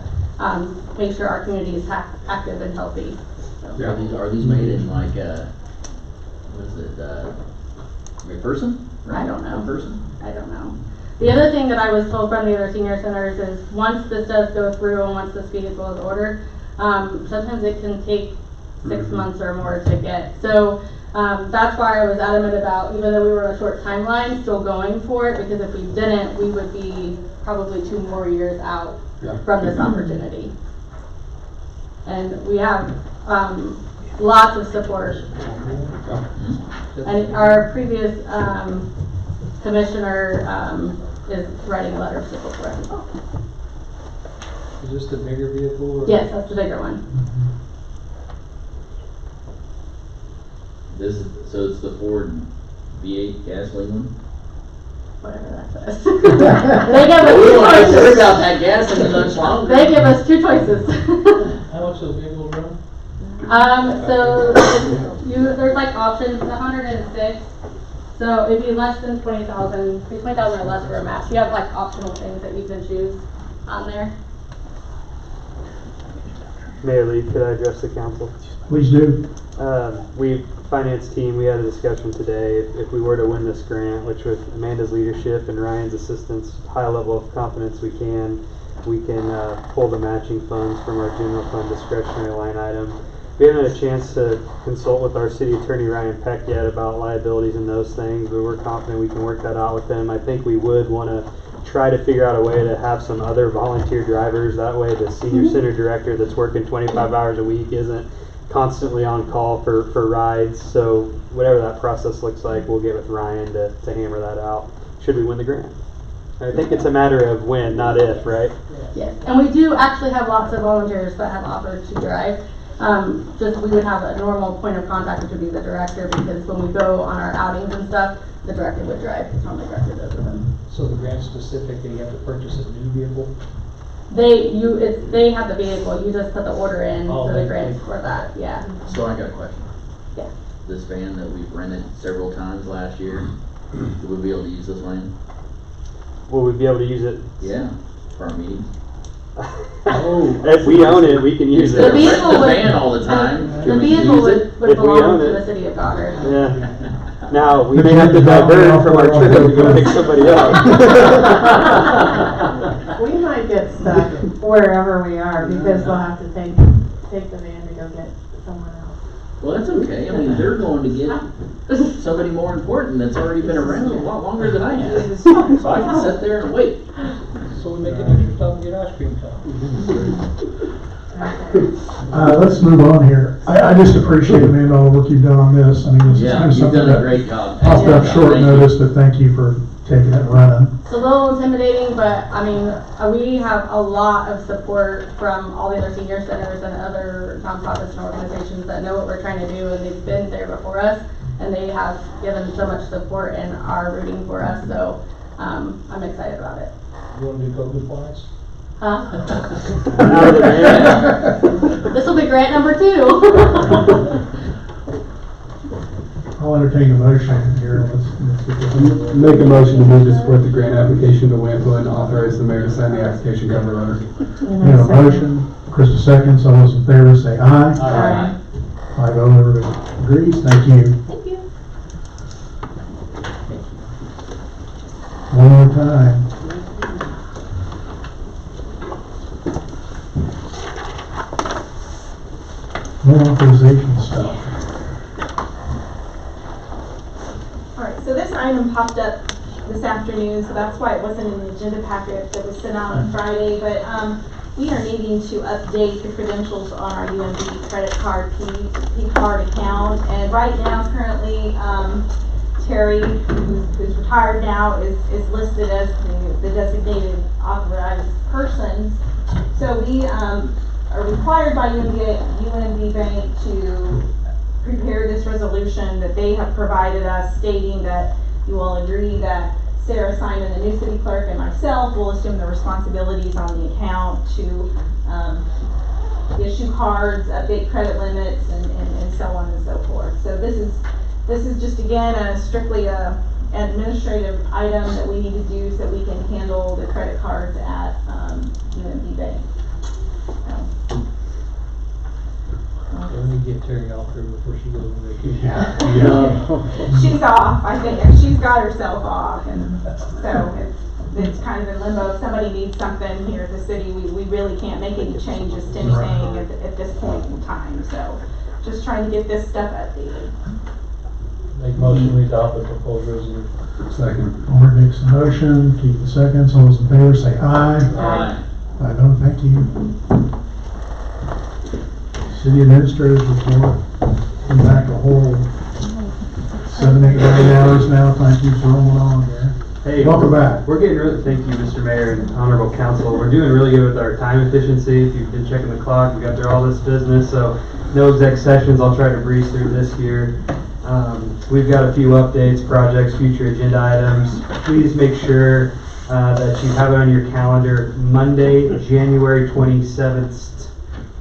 make sure our community is active and healthy. So. Yeah. Are these made in like what is it, a person? I don't know. A person? I don't know. The other thing that I was told from the other senior centers is once this does go through and once this vehicle is ordered, sometimes it can take 6 months or more to get. So That's why I was adamant about, even though we were on a short timeline, still going for it, because if we didn't, we would be probably 2 more years out from this opportunity. And we have lots of support. And our previous commissioner is writing a letter of support for us. Is this the bigger vehicle? Or? Yes, that's the bigger one. This is, so it's the Ford V8 gasoline one? Whatever that says. They give us We two don't have to worry choices. about that gas in much longer. They give us 2 choices. How much does vehicle run? So there's like options, 106. So it'd be less than 20,000, 20,000 or less for a match. You have like optional things that you can choose on there. Mayor Lee, could I address the council? Please do. Finance team, we had a discussion today. If we were to win this grant, which with Amanda's leadership and Ryan's assistance, high level of confidence we can pull the matching funds from our general fund discretionary line item. We haven't had a chance to consult with our city attorney Ryan Peck yet about liabilities and those things, but we're confident we can work that out with him. I think we would want to try to figure out a way to have some other volunteer drivers. That way the senior center director that's working 25 hours a week isn't constantly on call for rides. So whatever that process looks like, we'll get with Ryan to hammer that out should we win the grant. I think it's a matter of when, not if, right? Yes, and we do actually have lots of volunteers that have offered to drive. Just we would have a normal point of contact, which would be the director, because when we go on our outings and stuff, the director would drive, because normally the director does with them. So the grant specific, that you have to purchase a new vehicle? They have the vehicle, you just put the order in, so the grant's for that, yeah. So I got a question. Yeah. This van that we've rented several times last year, will we be able to use this van? Will we be able to use it? Yeah, for our meetings. If we own it, we can use it. The vehicle the would, van all the time. The Can we vehicle use would, it? would If we belong own to it. the city of Goddard. Yeah. Now, we may have to divert from our trip to go pick somebody up. We might get stuck wherever we are because we'll have to take the van to go get someone else. Well, that's okay. I mean, they're going to get somebody more important that's already been around a lot longer than I have. So I can sit there and wait. So we make an extra stop and get ice cream time. Let's move on here. I just appreciate, Amanda, all the work you've done on this. I mean, it's Yeah, kind of you've something done a that great job. popped up short Thank you. notice, but thank you for taking it and running. It's a little intimidating, but I mean, we have a lot of support from all the other senior centers and other nonprofits and organizations that know what we're trying to do, and they've been there before us, and they have given so much support and are rooting for us, so I'm excited about it. You want to do code compliance? Huh? This will be grant number 2. I'll entertain a motion here. Let's get this over with. Make a motion to move to support the grant application to WAMPA and authorize the mayor to sign the application cover letter. We have a motion, Krista seconds, all those in favor say aye. Aye. 5-0, everybody agrees, thank you. Thank you. One more time. No authorization stuff. Alright, so this item popped up this afternoon, so that's why it wasn't in the agenda packet that was sent out on Friday, but we are needing to update the credentials on our UMB credit card P-card account, and right now, currently, Terry, who's retired now, is listed as the designated authorized person. So we are required by UMB Bank to prepare this resolution that they have provided us, stating that you all agree that Sarah Simon, the new city clerk, and myself will assume the responsibilities on the account to issue cards, update credit limits, and so on and so forth. So this is just, again, strictly an administrative item that we need to do so we can handle the credit cards at UMB Bank. Let me get Terry off here before she goes on vacation. She's off, I think. She's got herself off, and so it's kind of in limbo. If somebody needs something here at the city, we really can't make any changes to anything at this point in time. So just trying to get this stuff updated. Make motion, we adopt the proposed resolution. Second. Mark makes the motion, Keith the seconds, all those in favor say aye. Aye. I vote thank you. City administrators report, been back a whole 7, 8, 9 hours now, thank you for rolling on here. Hey, Welcome back. We're getting really, thank you, Mr. Mayor and Honorable Council. We're doing really good with our time efficiency. If you've been checking the clock, we got through all this business, so no exec sessions. I'll try to breeze through this here. We've got a few updates, projects, future agenda items. Please make sure that you have it on your calendar. Monday, January 27th,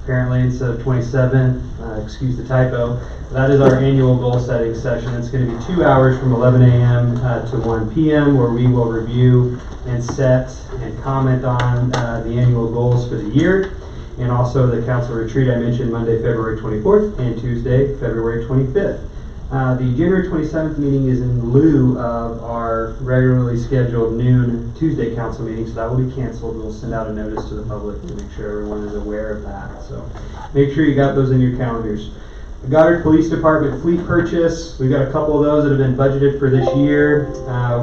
apparently instead of 27th, excuse the typo. That is our annual goal setting session. It's going to be 2 hours from 11 a.m. To 1 p.m. where we will review and set and comment on the annual goals for the year. And also the council retreat I mentioned Monday, February 24th and Tuesday, February 25th. The January 27th meeting is in lieu of our regularly scheduled noon Tuesday council meeting, so that will be canceled. We'll send out a notice to the public to make sure everyone is aware of that. So make sure you got those in your calendars. The Goddard Police Department fleet purchase, we've got a couple of those that have been budgeted for this year.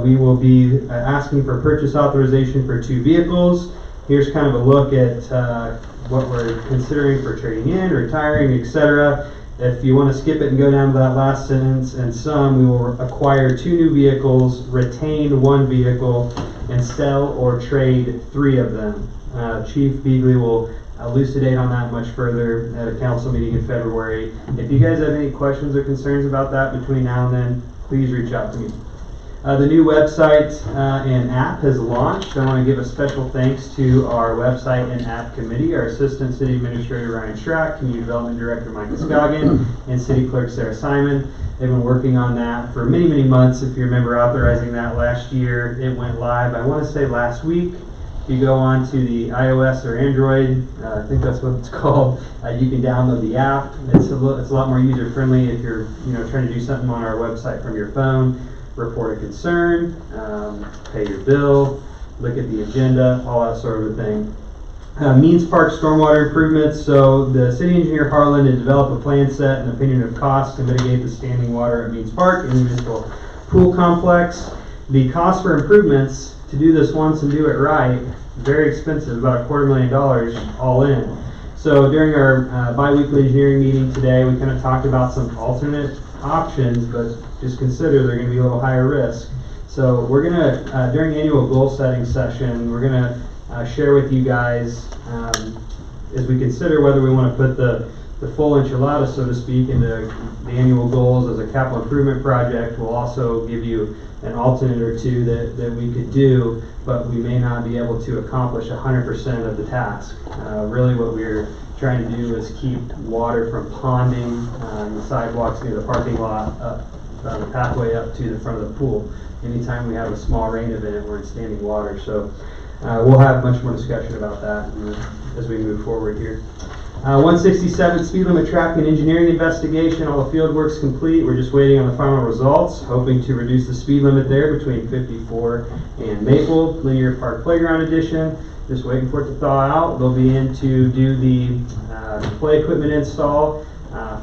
We will be asking for purchase authorization for 2 vehicles. Here's kind of a look at what we're considering for trading in, retiring, etc. If you want to skip it and go down to that last sentence, and we will acquire 2 new vehicles, retain 1 vehicle, and sell or trade 3 of them. Chief Beagley will elucidate on that much further at a council meeting in February. If you guys have any questions or concerns about that between now and then, please reach out to me. The new website and app has launched. I want to give a special thanks to our website and app committee, our Assistant City Administrator Ryan Schrack, Community Development Director Micah Scoggin, and City Clerk Sarah Simon. They've been working on that for many, many months. If you remember authorizing that last year, it went live, I want to say last week. If you go on to the iOS or Android, I think that's what it's called, you can download the app. It's a lot more user-friendly if you're trying to do something on our website from your phone. Report a concern, pay your bill, look at the agenda, all that sort of thing. Means Park stormwater improvements. So the city engineer Harlan had developed a plan set and opinion of cost to mitigate the standing water at Means Park in the municipal pool complex. The cost for improvements to do this once and do it right, very expensive, about $250,000 all in. So during our bi-weekly engineering meeting today, we kind of talked about some alternate options, but just consider they're going to be a little higher risk. So we're going to, during annual goal setting session, we're going to share with you guys as we consider whether we want to put the full enchilada, so to speak, into the annual goals as a capital improvement project. We'll also give you an alternate or two that we could do, but we may not be able to accomplish 100% of the task. Really what we're trying to do is keep water from ponding the sidewalks near the parking lot up the pathway up to the front of the pool. Anytime we have a small rain event, we're in standing water. So we'll have much more discussion about that as we move forward here. 167 speed limit traffic and engineering investigation. All the field work's complete. We're just waiting on the final results, hoping to reduce the speed limit there between 54 and Maple. Linear Park Playground Edition. Just waiting for it to thaw out. They'll be in to do the play equipment install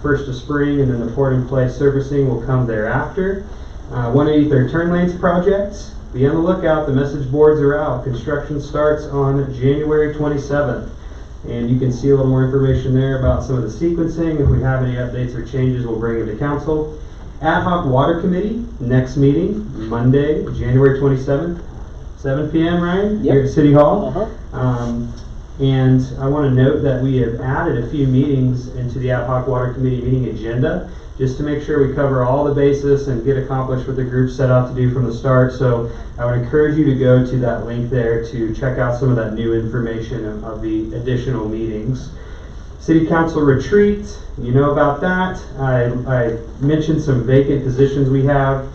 first of spring, and then the port and play servicing will come thereafter. 183rd Turn Lanes project. Be on the lookout. The message boards are out. Construction starts on January 27th. And you can see a little more information there about some of the sequencing. If we have any updates or changes, we'll bring it to council. Ad hoc Water Committee, next meeting, Monday, January 27th, 7 p.m., Ryan? Yep. Here at City Hall. And I want to note that we have added a few meetings into the Ad hoc Water Committee meeting agenda, just to make sure we cover all the bases and get accomplished what the group set out to do from the start. So I would encourage you to go to that link there to check out some of that new information of the additional meetings. City Council retreat, you know about that. I mentioned some vacant positions we have.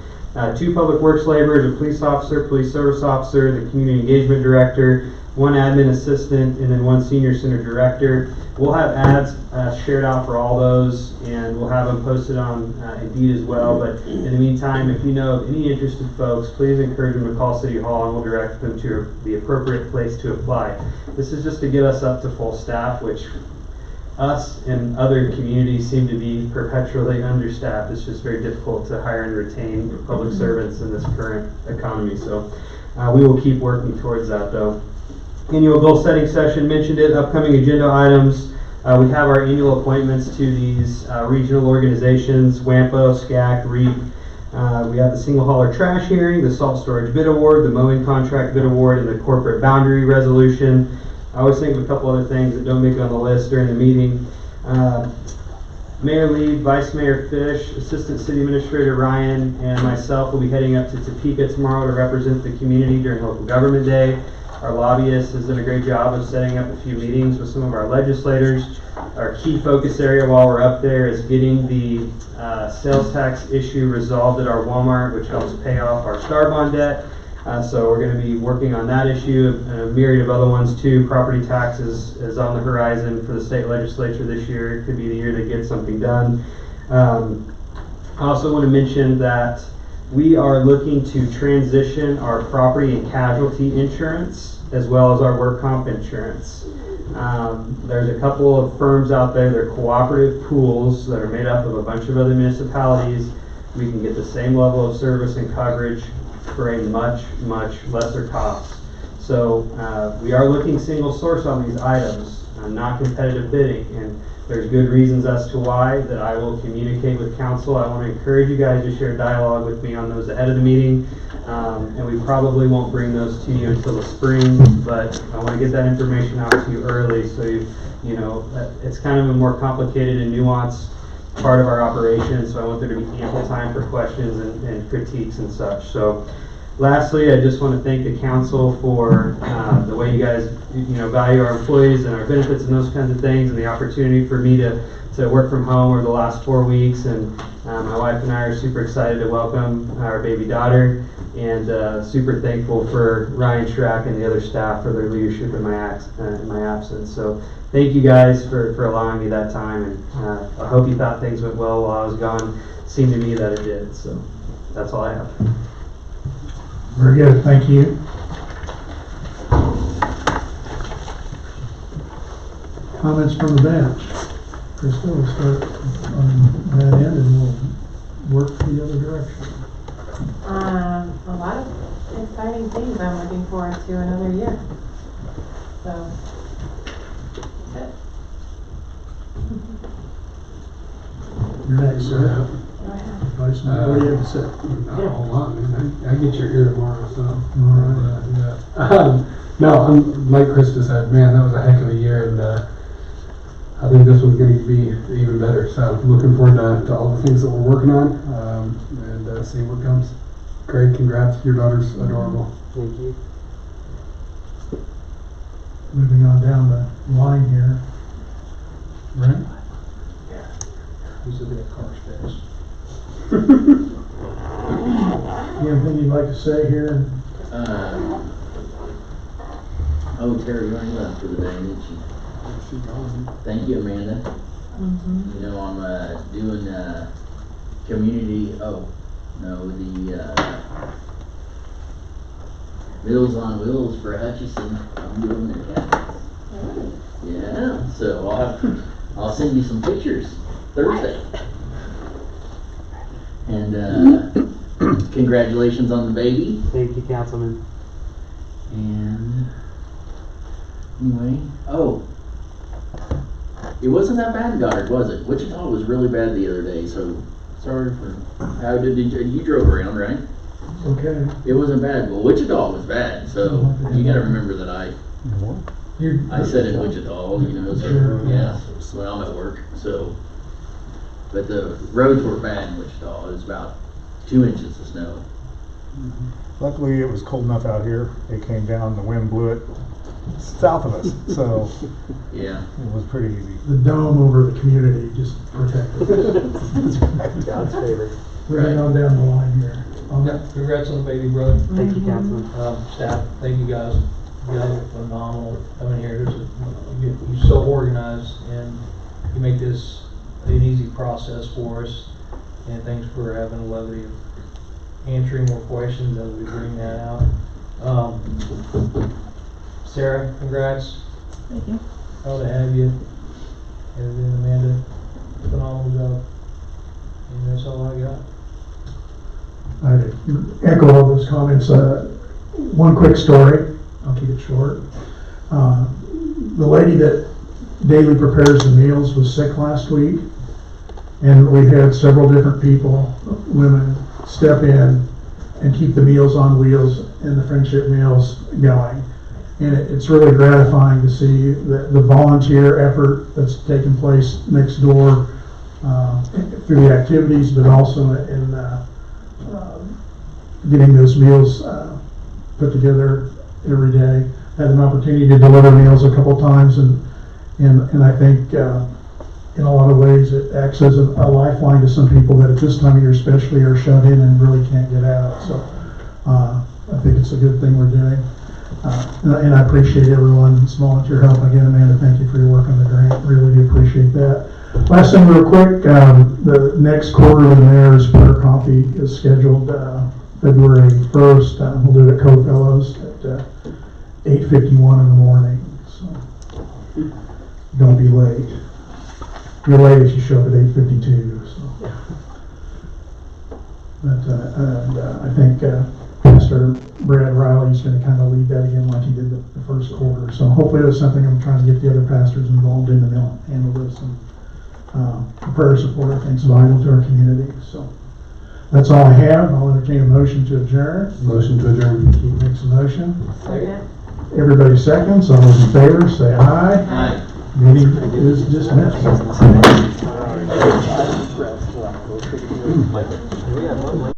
2 public works laborers, a police officer, police service officer, the community engagement director, 1 admin assistant, and then 1 senior center director. We'll have ads shared out for all those, and we'll have them posted on Indeed as well. But in the meantime, if you know of any interested folks, please encourage them to call City Hall, and we'll direct them to the appropriate place to apply. This is just to get us up to full staff, which us and other communities seem to be perpetually understaffed. It's just very difficult to hire and retain public servants in this current economy. So we will keep working towards that, though. Annual goal setting session, mentioned it. Upcoming agenda items. We have our annual appointments to these regional organizations, WAMPO, SCAC, REAP. We have the single hauler trash hearing, the salt storage bid award, the mowing contract bid award, and the corporate boundary resolution. I always think of a couple other things that don't make it on the list during the meeting. Mayor Lee, Vice Mayor Fish, Assistant City Administrator Ryan, and myself will be heading up to Topeka tomorrow to represent the community during Local Government Day. Our lobbyist has done a great job of setting up a few meetings with some of our legislators. Our key focus area while we're up there is getting the sales tax issue resolved at our Walmart, which helps pay off our Star Bond debt. So we're going to be working on that issue and a myriad of other ones too. Property taxes is on the horizon for the state legislature this year. It could be the year they get something done. I also want to mention that we are looking to transition our property and casualty insurance as well as our work comp insurance. There's a couple of firms out there, they're cooperative pools that are made up of a bunch of other municipalities. We can get the same level of service and coverage for a much, much lesser cost. So we are looking single source on these items, not competitive bidding, and there's good reasons as to why that I will communicate with council. I want to encourage you guys to share dialogue with me on those ahead of the meeting, and we probably won't bring those to you until the spring, but I want to get that information out to you early so you know, it's kind of a more complicated and nuanced part of our operation, so I want there to be ample time for questions and critiques and such. So lastly, I just want to thank the council for the way you guys value our employees and our benefits and those kinds of things, and the opportunity for me to work from home over the last 4 weeks. And my wife and I are super excited to welcome our baby daughter, and super thankful for Ryan Schrack and the other staff for their leadership in my absence. So thank you guys for allowing me that time, and I hope you thought things went well while I was gone. It seemed to me that it did, so that's all I have. Very good, thank you. Comments from the bench? Krista, we'll start on that end and we'll work the other direction. A lot of exciting things I'm looking forward to another year. So, that's it. You're next, sir. Vice Mayor, what do you have to say? Not a whole lot, man. I get your ear tomorrow, so. All right. No, I'm like Krista said, man, that was a heck of a year, and I think this one's going to be even better. So looking forward to all the things that we're working on, and seeing what comes. Craig, congrats. Your daughter's adorable. Thank you. Moving on down the line here. Brent? He's looking at car space. Anything you'd like to say here? Terry already left for the day, didn't she? Thank you, Amanda. You know, I'm doing community, Meals on Wheels for Hutchinson. I'm doing it. Yeah, so I'll send you some pictures Thursday. And congratulations on the baby. Thank you, Councilman. And anyway, it wasn't that bad in Goddard, was it? Wichita was really bad the other day, so sorry for how did you drove around, right? Okay. It wasn't bad. Well, Wichita was bad, so you got to remember that I said in Wichita, you know, so yeah. Well, I'm at work, so. But the roads were bad in Wichita. It was about 2 inches of snow. Luckily, it was cold enough out here. It came down, the wind blew it south of us, so yeah, it was pretty easy. The dome over the community just protected it. God's favorite. Moving on down the line here. Yeah, congrats on the baby, brother. Thank you, Councilman. Staff, thank you guys. You guys are phenomenal coming here. You're so organized, and you make this an easy process for us. And thanks for having the levity of answering more questions as we bring that out. Sarah, congrats. Thank you. Proud to have you. And then Amanda, phenomenal job. And that's all I got. I echo all those comments. One quick story, I'll keep it short. The lady that daily prepares the meals was sick last week, and we had several different people, women, step in and keep the Meals on Wheels and the Friendship Meals going. And it's really gratifying to see the volunteer effort that's taking place next door through the activities, but also in getting those meals put together every day. Had an opportunity to deliver meals a couple times, and I think in a lot of ways it acts as a lifeline to some people that at this time of year especially are shut in and really can't get out. So I think it's a good thing we're doing. And I appreciate everyone's volunteer help. Again, Amanda, thank you for your work on the grant. Really do appreciate that. Last thing real quick, the next quarter of the mayor's prayer coffee is scheduled February 1st. We'll do it at Co-Fellows at 8:51 in the morning. So don't be late. If you're late if you show up at 8:52. So. But I think Pastor Brad Riley is going to kind of lead that again like he did the first quarter. So hopefully that's something I'm trying to get the other pastors involved in, and they'll handle this. And the prayer support, I think, is vital to our community. So that's all I have. I'll entertain a motion to adjourn. Motion to adjourn. Keith makes a motion. Second. Everybody seconds. All those in favor say aye. Aye. Meeting is dismissed. Michael.